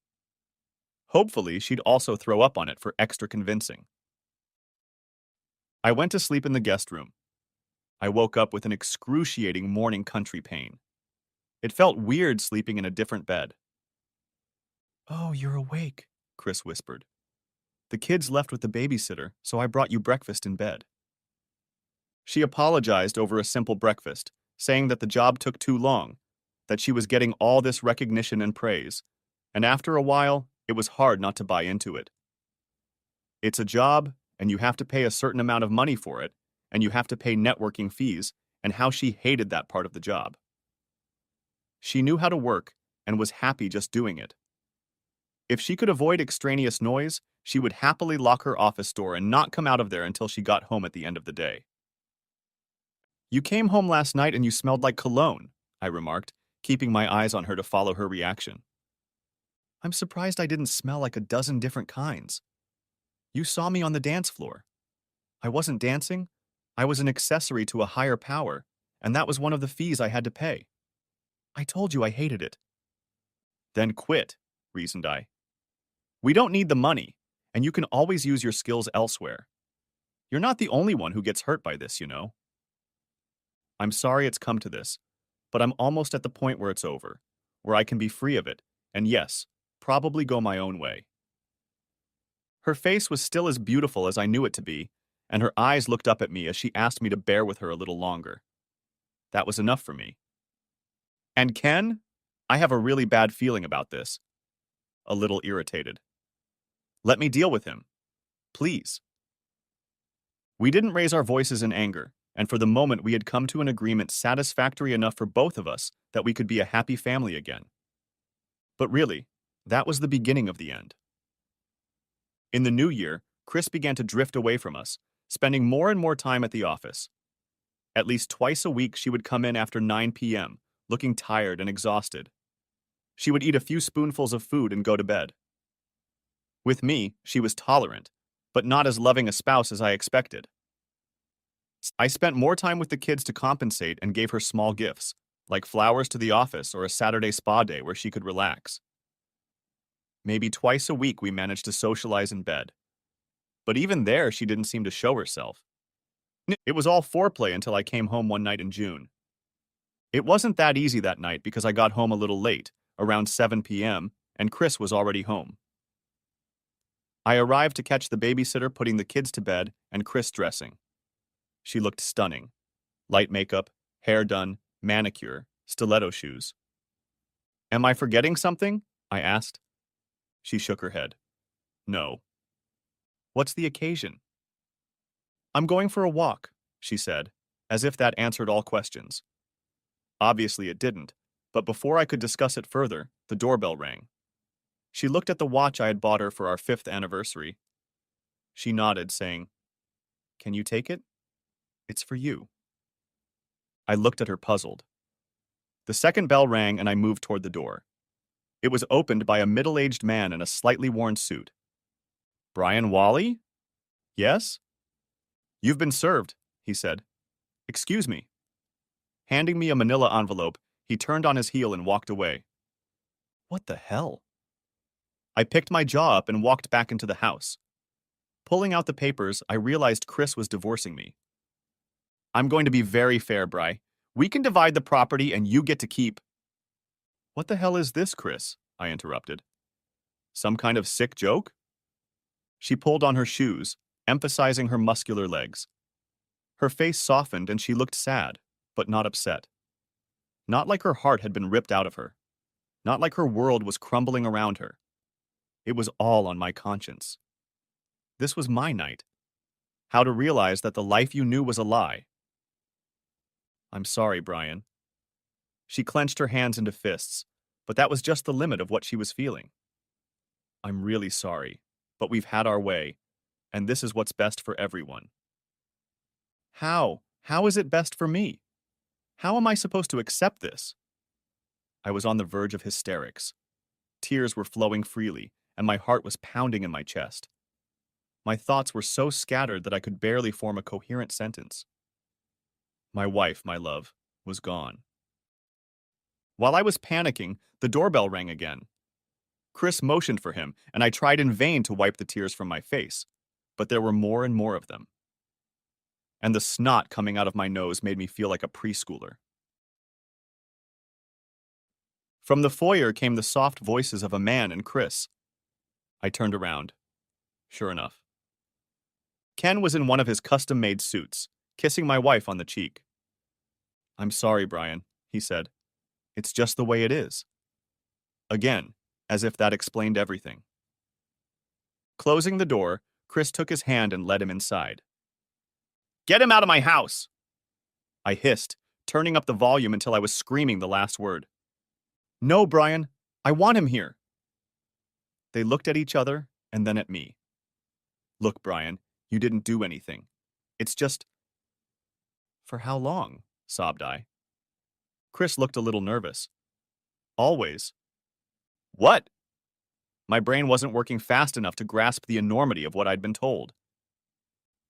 Hopefully, she'd also throw up on it for extra convincing. I went to sleep in the guest room. I woke up with an excruciating morning country pain. It felt weird sleeping in a different bed. "Oh, you're awake," Chris whispered. "The kids left with the babysitter, so I brought you breakfast in bed." She apologized over a simple breakfast, saying that the job took too long, that she was getting all this recognition and praise, and after a while, it was hard not to buy into it. It's a job, and you have to pay a certain amount of money for it, and you have to pay networking fees, and how she hated that part of the job. She knew how to work, and was happy just doing it. If she could avoid extraneous noise, she would happily lock her office door and not come out of there until she got home at the end of the day. "You came home last night and you smelled like cologne," I remarked, keeping my eyes on her to follow her reaction. "I'm surprised I didn't smell like a dozen different kinds. You saw me on the dance floor. I wasn't dancing. I was an accessory to a higher power, and that was one of the fees I had to pay. I told you I hated it." "Then quit," reasoned I. "We don't need the money, and you can always use your skills elsewhere. You're not the only one who gets hurt by this, you know." "I'm sorry it's come to this, but I'm almost at the point where it's over, where I can be free of it, and yes, probably go my own way." Her face was still as beautiful as I knew it to be, and her eyes looked up at me as she asked me to bear with her a little longer. That was enough for me. "And Ken? I have a really bad feeling about this." A little irritated. "Let me deal with him. Please." We didn't raise our voices in anger, and for the moment we had come to an agreement satisfactory enough for both of us that we could be a happy family again. But really, that was the beginning of the end. In the new year, Chris began to drift away from us, spending more and more time at the office. At least twice a week she would come in after 9 p.m., looking tired and exhausted. She would eat a few spoonfuls of food and go to bed. With me, she was tolerant, but not as loving a spouse as I expected. I spent more time with the kids to compensate and gave her small gifts, like flowers to the office or a Saturday spa day where she could relax. Maybe twice a week we managed to socialize in bed. But even there, she didn't seem to show herself. It was all foreplay until I came home one night in June. It wasn't that easy that night because I got home a little late, around 7 p.m., and Chris was already home. I arrived to catch the babysitter putting the kids to bed and Chris dressing. She looked stunning. Light makeup, hair done, manicure, stiletto shoes. Am I forgetting something? I asked. She shook her head. No. What's the occasion? I'm going for a walk, she said, as if that answered all questions. Obviously it didn't, but before I could discuss it further, the doorbell rang. She looked at the watch I had bought her for our 5th anniversary. She nodded, saying, Can you take it? It's for you. I looked at her puzzled. The second bell rang and I moved toward the door. It was opened by a middle-aged man in a slightly worn suit. Brian Wally? Yes? You've been served, he said. Excuse me. Handing me a manila envelope, he turned on his heel and walked away. What the hell? I picked my jaw up and walked back into the house. Pulling out the papers, I realized Chris was divorcing me. I'm going to be very fair, Bri. We can divide the property and you get to keep. What the hell is this, Chris? I interrupted. Some kind of sick joke? She pulled on her shoes, emphasizing her muscular legs. Her face softened and she looked sad, but not upset. Not like her heart had been ripped out of her. Not like her world was crumbling around her. It was all on my conscience. This was my night. How to realize that the life you knew was a lie. I'm sorry, Brian. She clenched her hands into fists, but that was just the limit of what she was feeling. I'm really sorry, but we've had our way, and this is what's best for everyone. How? How is it best for me? How am I supposed to accept this? I was on the verge of hysterics. Tears were flowing freely, and my heart was pounding in my chest. My thoughts were so scattered that I could barely form a coherent sentence. My wife, my love, was gone. While I was panicking, the doorbell rang again. Chris motioned for him, and I tried in vain to wipe the tears from my face, but there were more and more of them. And the snot coming out of my nose made me feel like a preschooler. From the foyer came the soft voices of a man and Chris. I turned around. Sure enough. Ken was in one of his custom-made suits, kissing my wife on the cheek. I'm sorry, Brian, he said. It's just the way it is. Again, as if that explained everything. Closing the door, Chris took his hand and led him inside. Get him out of my house! I hissed, turning up the volume until I was screaming the last word. No, Brian, I want him here. They looked at each other and then at me. Look, Brian, you didn't do anything. It's just... For how long? Sobbed I. Chris looked a little nervous. Always. What? My brain wasn't working fast enough to grasp the enormity of what I'd been told.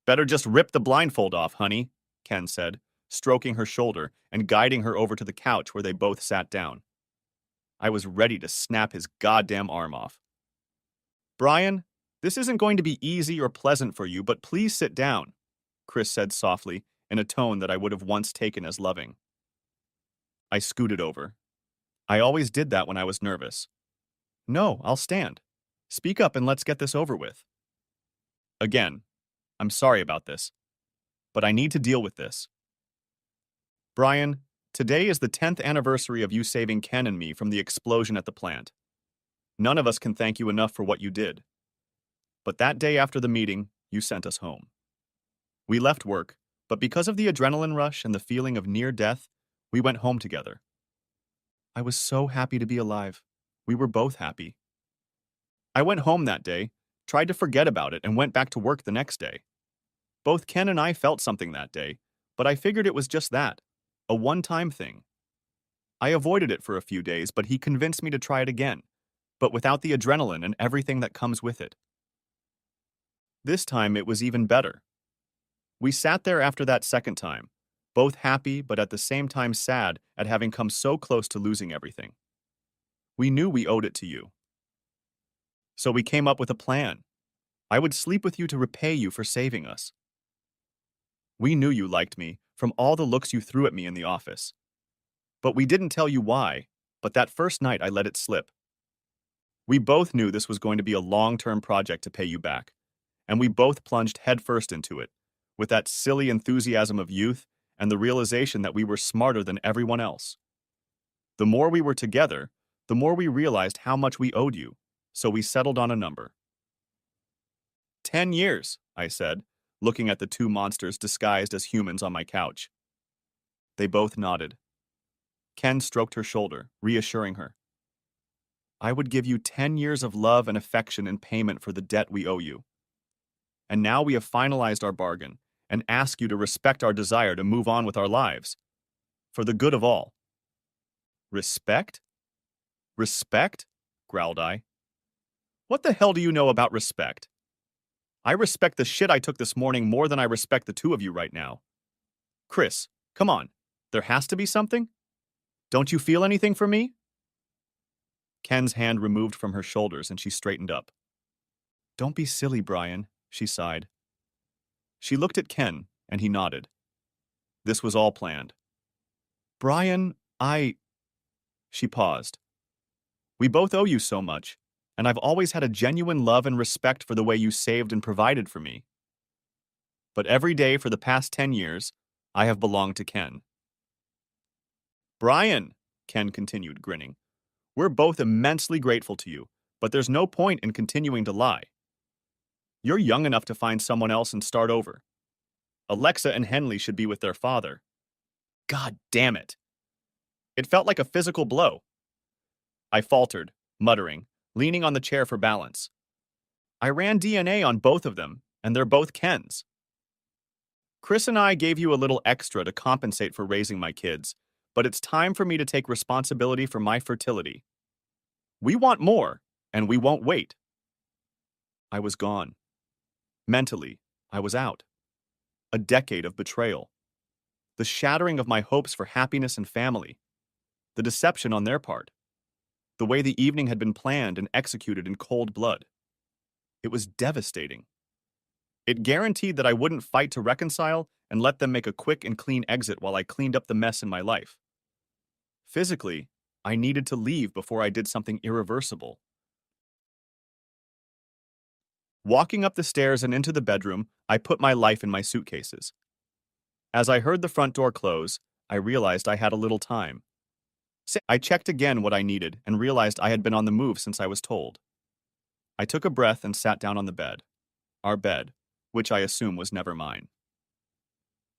Better just rip the blindfold off, honey, Ken said, stroking her shoulder and guiding her over to the couch where they both sat down. I was ready to snap his goddamn arm off. Brian, this isn't going to be easy or pleasant for you, but please sit down, Chris said softly, in a tone that I would have once taken as loving. I scooted over. I always did that when I was nervous. No, I'll stand. Speak up and let's get this over with. Again, I'm sorry about this, but I need to deal with this. Brian, today is the 10th anniversary of you saving Ken and me from the explosion at the plant. None of us can thank you enough for what you did. But that day after the meeting, you sent us home. We left work, but because of the adrenaline rush and the feeling of near death, we went home together. I was so happy to be alive. We were both happy. I went home that day, tried to forget about it, and went back to work the next day. Both Ken and I felt something that day, but I figured it was just that, a one-time thing. I avoided it for a few days, but he convinced me to try it again, but without the adrenaline and everything that comes with it. This time it was even better. We sat there after that second time, both happy but at the same time sad at having come so close to losing everything. We knew we owed it to you. So we came up with a plan. I would sleep with you to repay you for saving us. We knew you liked me from all the looks you threw at me in the office. But we didn't tell you why, but that first night I let it slip. We both knew this was going to be a long-term project to pay you back, and we both plunged headfirst into it, with that silly enthusiasm of youth and the realization that we were smarter than everyone else. The more we were together, the more we realized how much we owed you, so we settled on a number. 10 years, I said, looking at the two monsters disguised as humans on my couch. They both nodded. Ken stroked her shoulder, reassuring her. I would give you 10 years of love and affection in payment for the debt we owe you. And now we have finalized our bargain and ask you to respect our desire to move on with our lives, for the good of all. Respect? Respect? Growled I. What the hell do you know about respect? I respect the shit I took this morning more than I respect the two of you right now. Chris, come on. There has to be something? Don't you feel anything for me? Ken's hand removed from her shoulders and she straightened up. Don't be silly, Brian, she sighed. She looked at Ken and he nodded. This was all planned. Brian, She paused. We both owe you so much, and I've always had a genuine love and respect for the way you saved and provided for me. But every day for the past 10 years, I have belonged to Ken. Brian, Ken continued, grinning, we're both immensely grateful to you, but there's no point in continuing to lie. You're young enough to find someone else and start over. Alexa and Henley should be with their father. God damn it. It felt like a physical blow. I faltered, muttering, leaning on the chair for balance. I ran DNA on both of them, and they're both Ken's. Chris and I gave you a little extra to compensate for raising my kids, but it's time for me to take responsibility for my fertility. We want more, and we won't wait. I was gone. Mentally, I was out. A decade of betrayal. The shattering of my hopes for happiness and family. The deception on their part. The way the evening had been planned and executed in cold blood. It was devastating. It guaranteed that I wouldn't fight to reconcile and let them make a quick and clean exit while I cleaned up the mess in my life. Physically, I needed to leave before I did something irreversible. Walking up the stairs and into the bedroom, I put my life in my suitcases. As I heard the front door close, I realized I had a little time. I checked again what I needed and realized I had been on the move since I was told. I took a breath and sat down on the bed. Our bed, which I assume was never mine.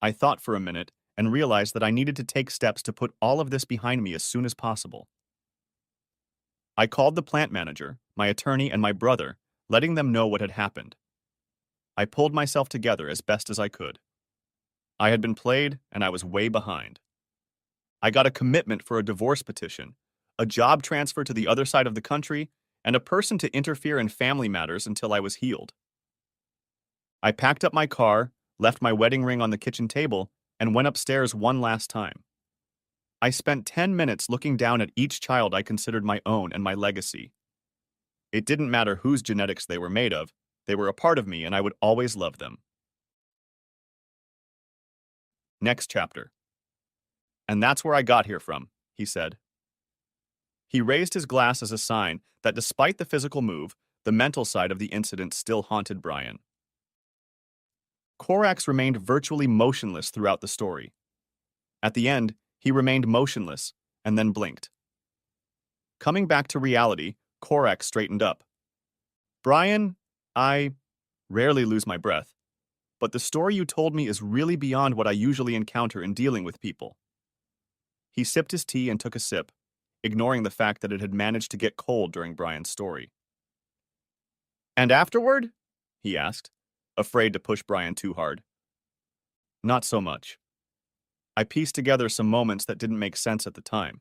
I thought for a minute and realized that I needed to take steps to put all of this behind me as soon as possible. I called the plant manager, my attorney, and my brother, letting them know what had happened. I pulled myself together as best as I could. I had been played, and I was way behind. I got a commitment for a divorce petition, a job transfer to the other side of the country, and a person to interfere in family matters until I was healed. I packed up my car, left my wedding ring on the kitchen table, and went upstairs one last time. I spent 10 minutes looking down at each child I considered my own and my legacy. It didn't matter whose genetics they were made of, they were a part of me and I would always love them. Next chapter. And that's where I got here from, he said. He raised his glass as a sign that despite the physical move, the mental side of the incident still haunted Brian. Korax remained virtually motionless throughout the story. At the end, he remained motionless and then blinked. Coming back to reality, Korax straightened up. Brian, I rarely lose my breath, but the story you told me is really beyond what I usually encounter in dealing with people. He sipped his tea and took a sip, ignoring the fact that it had managed to get cold during Brian's story. And afterward? He asked, afraid to push Brian too hard. Not so much. I pieced together some moments that didn't make sense at the time.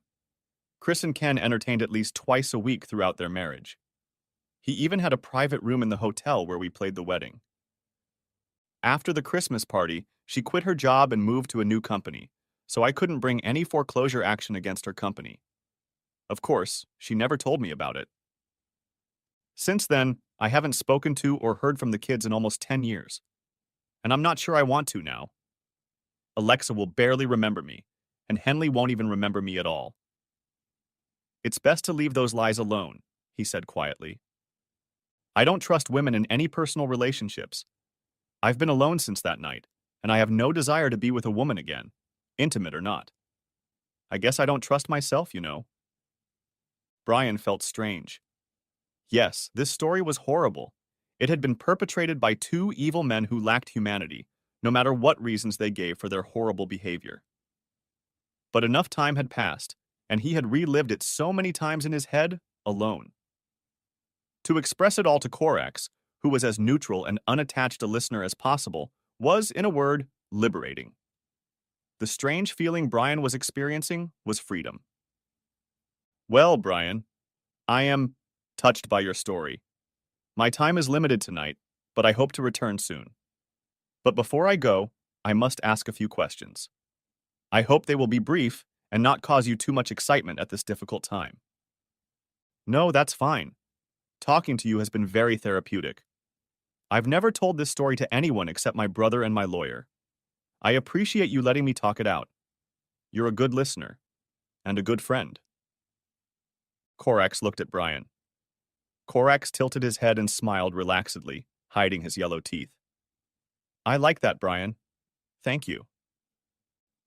Chris and Ken entertained at least twice a week throughout their marriage. He even had a private room in the hotel where we played the wedding. After the Christmas party, she quit her job and moved to a new company, so I couldn't bring any foreclosure action against her company. Of course, she never told me about it. Since then, I haven't spoken to or heard from the kids in almost 10 years. And I'm not sure I want to now. Alexa will barely remember me, and Henley won't even remember me at all. It's best to leave those lies alone, he said quietly. I don't trust women in any personal relationships. I've been alone since that night, and I have no desire to be with a woman again, intimate or not. I guess I don't trust myself, you know. Brian felt strange. Yes, this story was horrible. It had been perpetrated by two evil men who lacked humanity, no matter what reasons they gave for their horrible behavior. But enough time had passed, and he had relived it so many times in his head, alone. To express it all to Korax, who was as neutral and unattached a listener as possible, was, in a word, liberating. The strange feeling Brian was experiencing was freedom. Well, Brian, I am touched by your story. My time is limited tonight, but I hope to return soon. But before I go, I must ask a few questions. I hope they will be brief and not cause you too much excitement at this difficult time. No, that's fine. Talking to you has been very therapeutic. I've never told this story to anyone except my brother and my lawyer. I appreciate you letting me talk it out. You're a good listener and a good friend. Korax looked at Brian. Korax tilted his head and smiled relaxedly, hiding his yellow teeth. I like that, Brian. Thank you.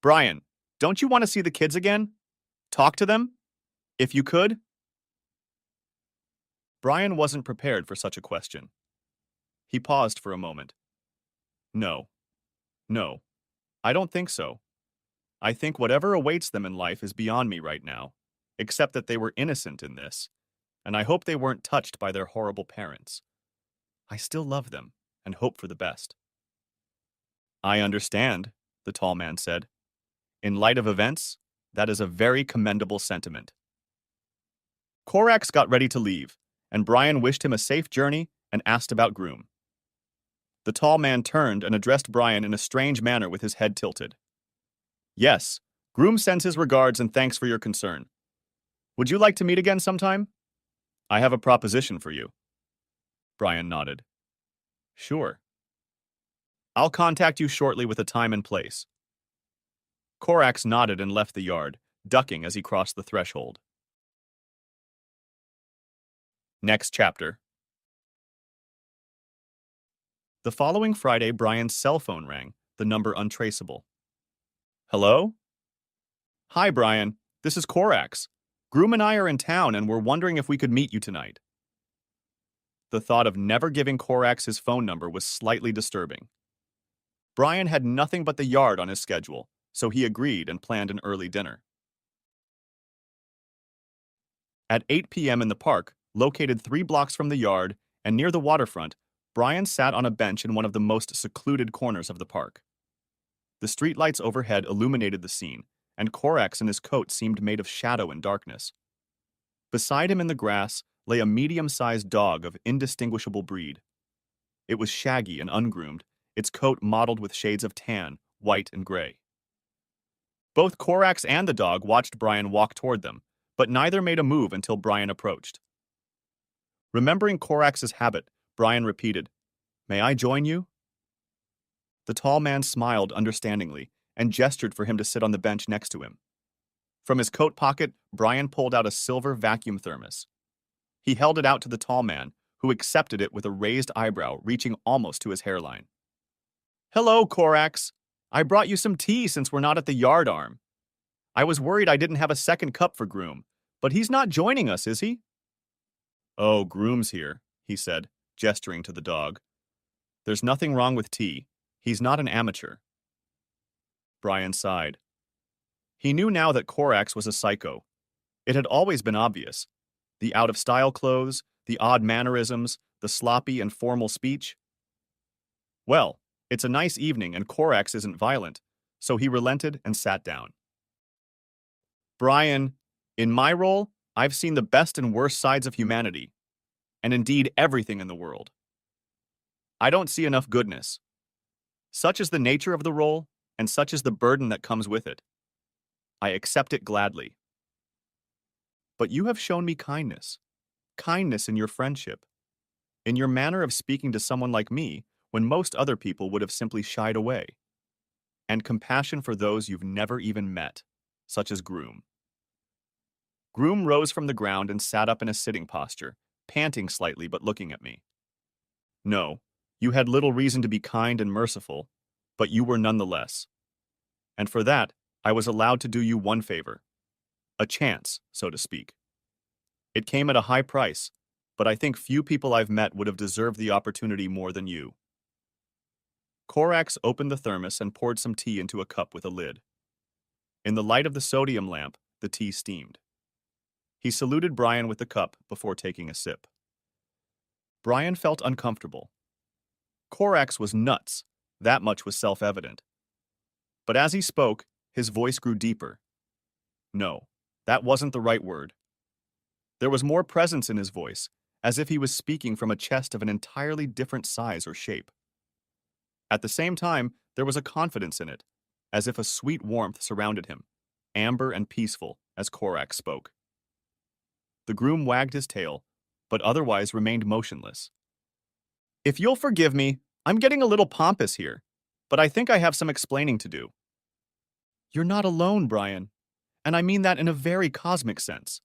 Brian, don't you want to see the kids again? Talk to them? If you could? Brian wasn't prepared for such a question. He paused for a moment. No. No. I don't think so. I think whatever awaits them in life is beyond me right now, except that they were innocent in this, and I hope they weren't touched by their horrible parents. I still love them and hope for the best. I understand, the tall man said. In light of events, that is a very commendable sentiment. Korax got ready to leave, and Brian wished him a safe journey and asked about Groom. The tall man turned and addressed Brian in a strange manner with his head tilted. Yes, Groom sends his regards and thanks for your concern. Would you like to meet again sometime? I have a proposition for you. Brian nodded. Sure. I'll contact you shortly with a time and place. Korax nodded and left the yard, ducking as he crossed the threshold. Next chapter. The following Friday, Brian's cell phone rang, the number untraceable. Hello? Hi, Brian. This is Korax. Groom and I are in town and we're wondering if we could meet you tonight. The thought of never giving Korax his phone number was slightly disturbing. Brian had nothing but the yard on his schedule, so he agreed and planned an early dinner. At 8 p.m. in the park, located 3 blocks from the yard and near the waterfront, Brian sat on a bench in one of the most secluded corners of the park. The streetlights overhead illuminated the scene, and Korax in his coat seemed made of shadow and darkness. Beside him in the grass lay a medium-sized dog of indistinguishable breed. It was shaggy and ungroomed, its coat mottled with shades of tan, white, and gray. Both Korax and the dog watched Brian walk toward them, but neither made a move until Brian approached. Remembering Korax's habit, Brian repeated, "May I join you?" The tall man smiled understandingly and gestured for him to sit on the bench next to him. From his coat pocket, Brian pulled out a silver vacuum thermos. He held it out to the tall man, who accepted it with a raised eyebrow reaching almost to his hairline. Hello, Korax. I brought you some tea since we're not at the yard arm. I was worried I didn't have a second cup for Groom, but he's not joining us, is he? Oh, Groom's here, he said, gesturing to the dog. There's nothing wrong with tea. He's not an amateur. Brian sighed. He knew now that Korax was a psycho. It had always been obvious. The out-of-style clothes, the odd mannerisms, the sloppy and formal speech. Well, it's a nice evening and Korax isn't violent, so he relented and sat down. Brian, in my role, I've seen the best and worst sides of humanity, and indeed everything in the world. I don't see enough goodness. Such is the nature of the role, and such is the burden that comes with it. I accept it gladly. But you have shown me kindness in your friendship, in your manner of speaking to someone like me when most other people would have simply shied away, and compassion for those you've never even met. such as Groom. Groom rose from the ground and sat up in a sitting posture, panting slightly but looking at me. No, you had little reason to be kind and merciful, but you were nonetheless. And for that, I was allowed to do you one favor. A chance, so to speak. It came at a high price, but I think few people I've met would have deserved the opportunity more than you. Korax opened the thermos and poured some tea into a cup with a lid. In the light of the sodium lamp, the tea steamed. He saluted Brian with the cup before taking a sip. Brian felt uncomfortable. Korax was nuts, that much was self-evident. But as he spoke, his voice grew deeper. No, that wasn't the right word. There was more presence in his voice, as if he was speaking from a chest of an entirely different size or shape. At the same time, there was a confidence in it, as if a sweet warmth surrounded him, amber and peaceful, as Korax spoke. The groom wagged his tail, but otherwise remained motionless. If you'll forgive me, I'm getting a little pompous here, but I think I have some explaining to do. You're not alone, Brian, and I mean that in a very cosmic sense.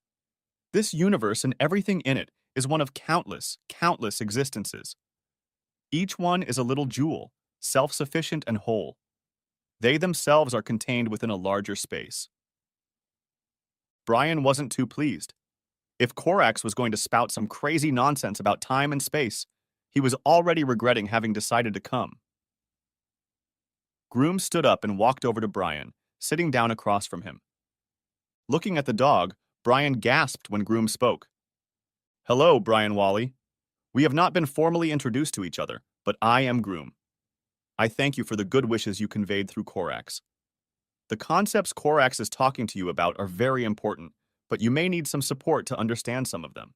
This universe and everything in it is one of countless, countless existences. Each one is a little jewel, self-sufficient and whole. They themselves are contained within a larger space. Brian wasn't too pleased. If Korax was going to spout some crazy nonsense about time and space, he was already regretting having decided to come. Groom stood up and walked over to Brian, sitting down across from him. Looking at the dog, Brian gasped when Groom spoke. Hello, Brian Wally. We have not been formally introduced to each other, but I am Groom. I thank you for the good wishes you conveyed through Korax. The concepts Korax is talking to you about are very important, but you may need some support to understand some of them.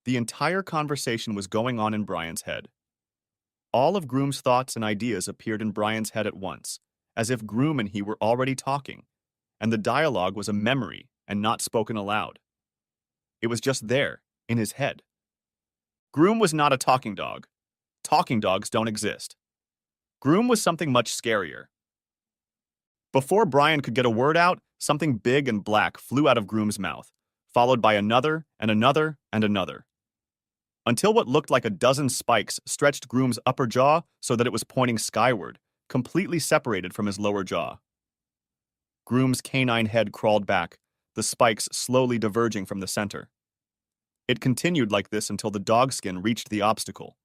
The entire conversation was going on in Brian's head. All of Groom's thoughts and ideas appeared in Brian's head at once, as if Groom and he were already talking, and the dialogue was a memory and not spoken aloud. It was just there, in his head. Groom was not a talking dog. Talking dogs don't exist. Groom was something much scarier. Before Brian could get a word out, something big and black flew out of Groom's mouth, followed by another and another and another, until what looked like a dozen spikes stretched Groom's upper jaw so that it was pointing skyward, completely separated from his lower jaw. Groom's canine head crawled back, the spikes slowly diverging from the center. It continued like this until the dogskin reached the obstacle.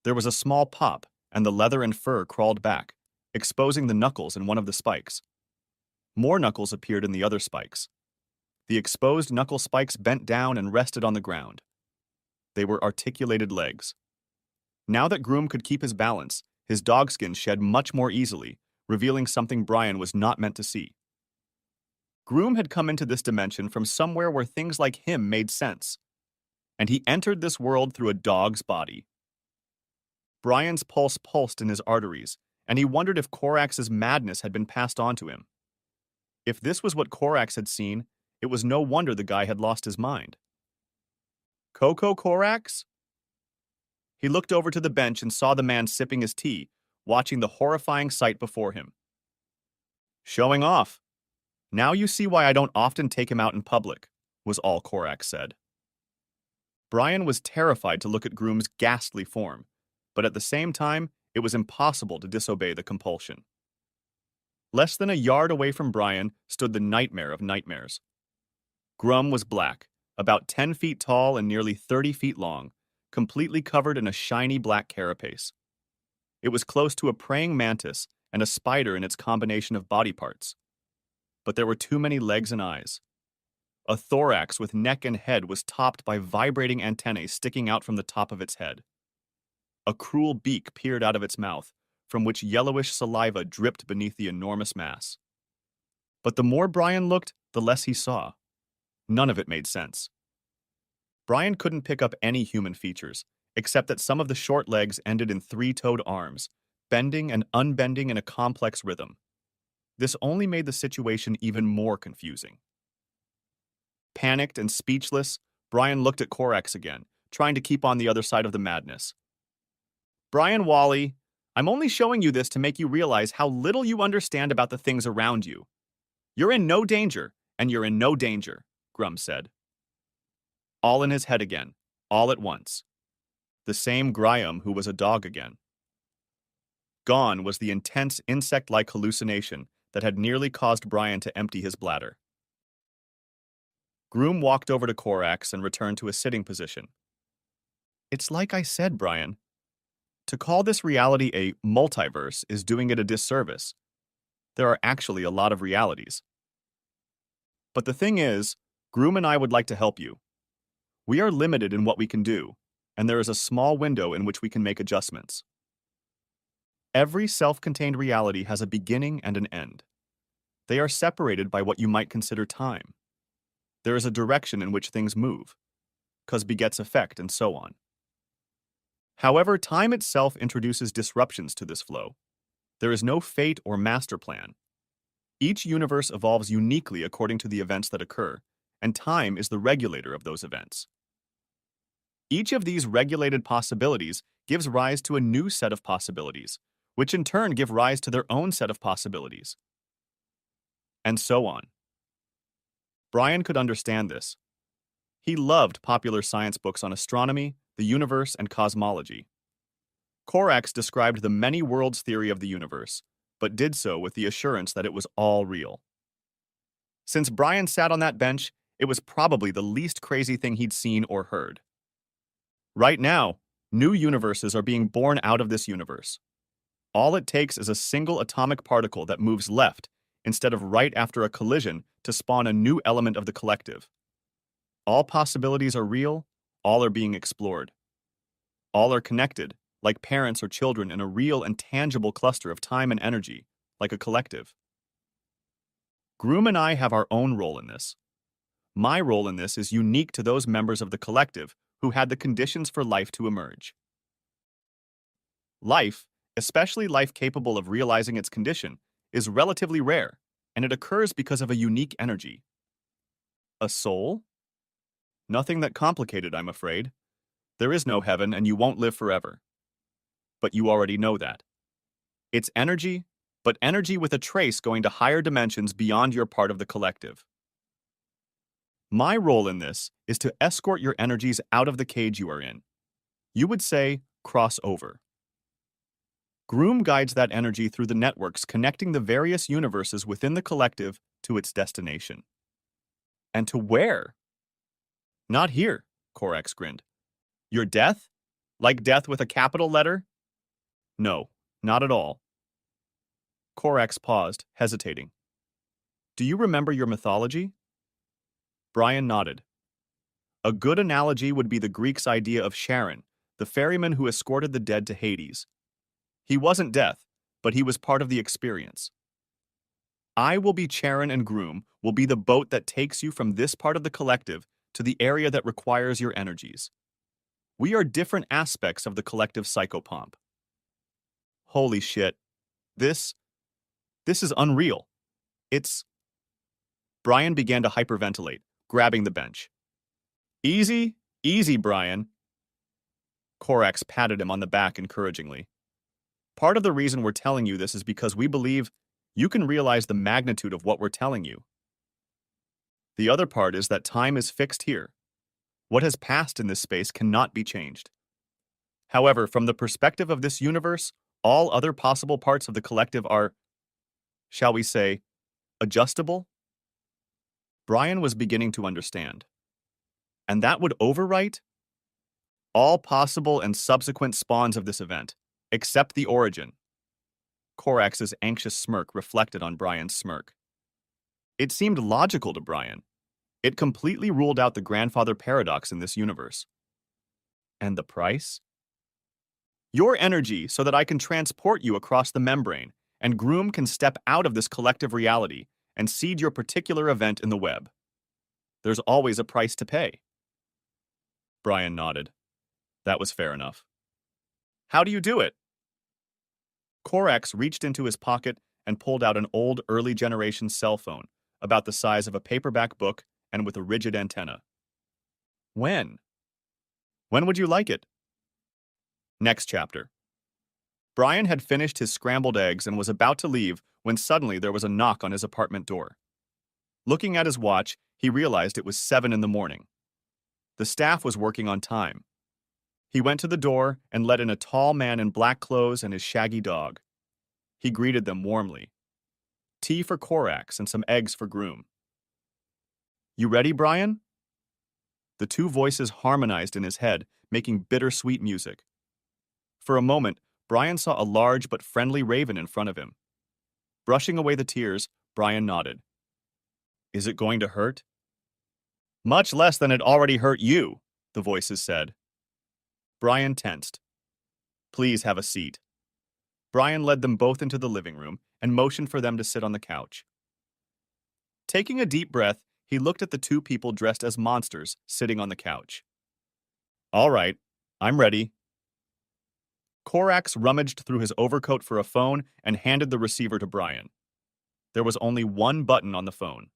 There was a small pop, and the leather and fur crawled back, exposing the knuckles in one of the spikes. More knuckles appeared in the other spikes. The exposed knuckle spikes bent down and rested on the ground. They were articulated legs. Now that Groom could keep his balance, his dogskin shed much more easily, revealing something Brian was not meant to see. Groom had come into this dimension from somewhere where things like him made sense, and he entered this world through a dog's body. Brian's pulse pulsed in his arteries, and he wondered if Korax's madness had been passed on to him. If this was what Korax had seen, it was no wonder the guy had lost his mind. Coco Korax? He looked over to the bench and saw the man sipping his tea, watching the horrifying sight before him. Showing off. Now you see why I don't often take him out in public, was all Korax said. Brian was terrified to look at Groom's ghastly form, but at the same time, it was impossible to disobey the compulsion. Less than a yard away from Brian stood the nightmare of nightmares. Grum was black, about 10 feet tall and nearly 30 feet long, completely covered in a shiny black carapace. It was close to a praying mantis and a spider in its combination of body parts. But there were too many legs and eyes. A thorax with neck and head was topped by vibrating antennae sticking out from the top of its head. A cruel beak peered out of its mouth, from which yellowish saliva dripped beneath the enormous mass. But the more Brian looked, the less he saw. None of it made sense. Brian couldn't pick up any human features, except that some of the short legs ended in three-toed arms, bending and unbending in a complex rhythm. This only made the situation even more confusing. Panicked and speechless, Brian looked at Korax again, trying to keep on the other side of the madness. Brian Wally, I'm only showing you this to make you realize how little you understand about the things around you. You're in no danger, and you're in no danger, Grum said. All in his head again, all at once. The same Graham who was a dog again. Gone was the intense insect-like hallucination that had nearly caused Brian to empty his bladder. Groom walked over to Korax and returned to a sitting position. It's like I said, Brian. To call this reality a multiverse is doing it a disservice. There are actually a lot of realities. But the thing is, Groom and I would like to help you. We are limited in what we can do, and there is a small window in which we can make adjustments. Every self-contained reality has a beginning and an end. They are separated by what you might consider time. There is a direction in which things move, cause begets effect, and so on. However, time itself introduces disruptions to this flow. There is no fate or master plan. Each universe evolves uniquely according to the events that occur, and time is the regulator of those events. Each of these regulated possibilities gives rise to a new set of possibilities, which in turn give rise to their own set of possibilities. And so on. Brian could understand this. He loved popular science books on astronomy, the universe, and cosmology. Korax described the many worlds theory of the universe, but did so with the assurance that it was all real. Since Brian sat on that bench, it was probably the least crazy thing he'd seen or heard. Right now, new universes are being born out of this universe. All it takes is a single atomic particle that moves left instead of right after a collision to spawn a new element of the collective. All possibilities are real, all are being explored. All are connected, like parents or children in a real and tangible cluster of time and energy, like a collective. Groom and I have our own role in this. My role in this is unique to those members of the collective who had the conditions for life to emerge. Life, especially life capable of realizing its condition, is relatively rare, and it occurs because of a unique energy. A soul? Nothing that complicated, I'm afraid. There is no heaven, and you won't live forever. But you already know that. It's energy, but energy with a trace going to higher dimensions beyond your part of the collective. My role in this is to escort your energies out of the cage you are in. You would say, cross over. Groom guides that energy through the networks connecting the various universes within the collective to its destination. And to where? Not here, Korax grinned. Your death? Like death with a capital letter? No, not at all. Korax paused, hesitating. Do you remember your mythology? Brian nodded. A good analogy would be the Greeks' idea of Charon, the ferryman who escorted the dead to Hades. He wasn't death, but he was part of the experience. I will be Charon, and Groom will be the boat that takes you from this part of the collective to the area that requires your energies. We are different aspects of the collective psychopomp. Holy shit. This is unreal. Brian began to hyperventilate, grabbing the bench. Easy, easy, Brian. Korax patted him on the back encouragingly. Part of the reason we're telling you this is because we believe you can realize the magnitude of what we're telling you. The other part is that time is fixed here. What has passed in this space cannot be changed. However, from the perspective of this universe, all other possible parts of the collective are, shall we say, adjustable? Brian was beginning to understand. And that would overwrite all possible and subsequent spawns of this event, except the origin. Korax's anxious smirk reflected on Brian's smirk. It seemed logical to Brian. It completely ruled out the grandfather paradox in this universe. And the price? Your energy so that I can transport you across the membrane, and Groom can step out of this collective reality and seed your particular event in the web. There's always a price to pay. Brian nodded. That was fair enough. How do you do it? Korax reached into his pocket and pulled out an old early-generation cell phone, about the size of a paperback book and with a rigid antenna. When? When would you like it? Next chapter. Brian had finished his scrambled eggs and was about to leave when suddenly there was a knock on his apartment door. Looking at his watch, he realized it was 7 in the morning. The staff was working on time. He went to the door and let in a tall man in black clothes and his shaggy dog. He greeted them warmly. Tea for Korax and some eggs for Groom. You ready, Brian? The two voices harmonized in his head, making bittersweet music. For a moment, Brian saw a large but friendly raven in front of him. Brushing away the tears, Brian nodded. Is it going to hurt? Much less than it already hurt you, the voices said. Brian tensed. Please have a seat. Brian led them both into the living room and motioned for them to sit on the couch. Taking a deep breath, he looked at the two people dressed as monsters sitting on the couch. All right, I'm ready. Korax rummaged through his overcoat for a phone and handed the receiver to Brian. There was only one button on the phone.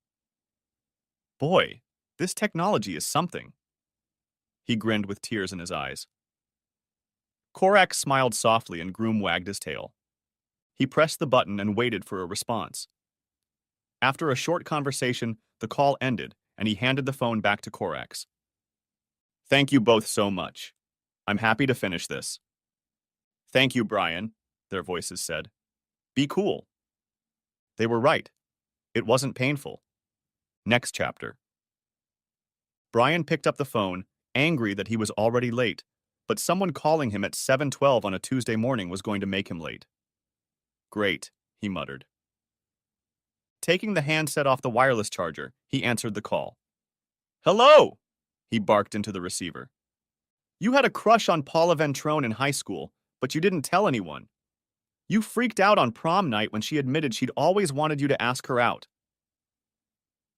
Boy, this technology is something. He grinned with tears in his eyes. Korax smiled softly and Groom wagged his tail. He pressed the button and waited for a response. After a short conversation, the call ended, and he handed the phone back to Korax. Thank you both so much. I'm happy to finish this. Thank you, Brian, their voices said. Be cool. They were right. It wasn't painful. Next chapter. Brian picked up the phone, angry that he was already late, but someone calling him at 7:12 on a Tuesday morning was going to make him late. Great, he muttered. Taking the handset off the wireless charger, he answered the call. Hello, he barked into the receiver. You had a crush on Paula Ventrone in high school, but you didn't tell anyone. You freaked out on prom night when she admitted she'd always wanted you to ask her out.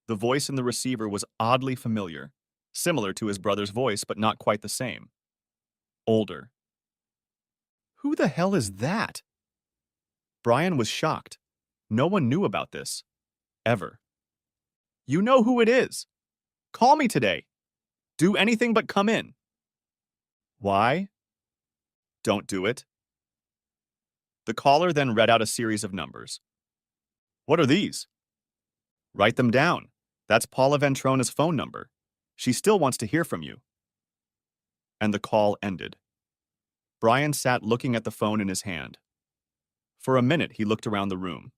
The voice in the receiver was oddly familiar, similar to his brother's voice, but not quite the same. Older. Who the hell is that? Brian was shocked. No one knew about this. Ever. You know who it is. Call me today. Do anything but come in. Why? Don't do it. The caller then read out a series of numbers. What are these? Write them down. That's Paula Ventrone's phone number. She still wants to hear from you. And the call ended. Brian sat looking at the phone in his hand. For a minute, he looked around the room,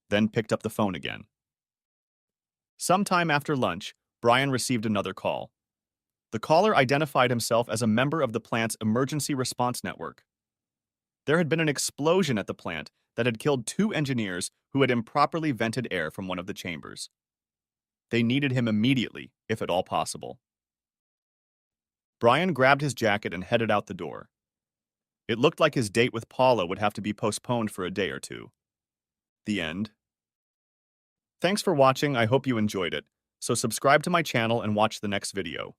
then picked up the phone again. Sometime after lunch, Brian received another call. The caller identified himself as a member of the plant's emergency response network. There had been an explosion at the plant that had killed 2 engineers who had improperly vented air from one of the chambers. They needed him immediately, if at all possible. Brian grabbed his jacket and headed out the door. It looked like his date with Paula would have to be postponed for a day or two. The end. Thanks for watching. I hope you enjoyed it. So subscribe to my channel and watch the next video.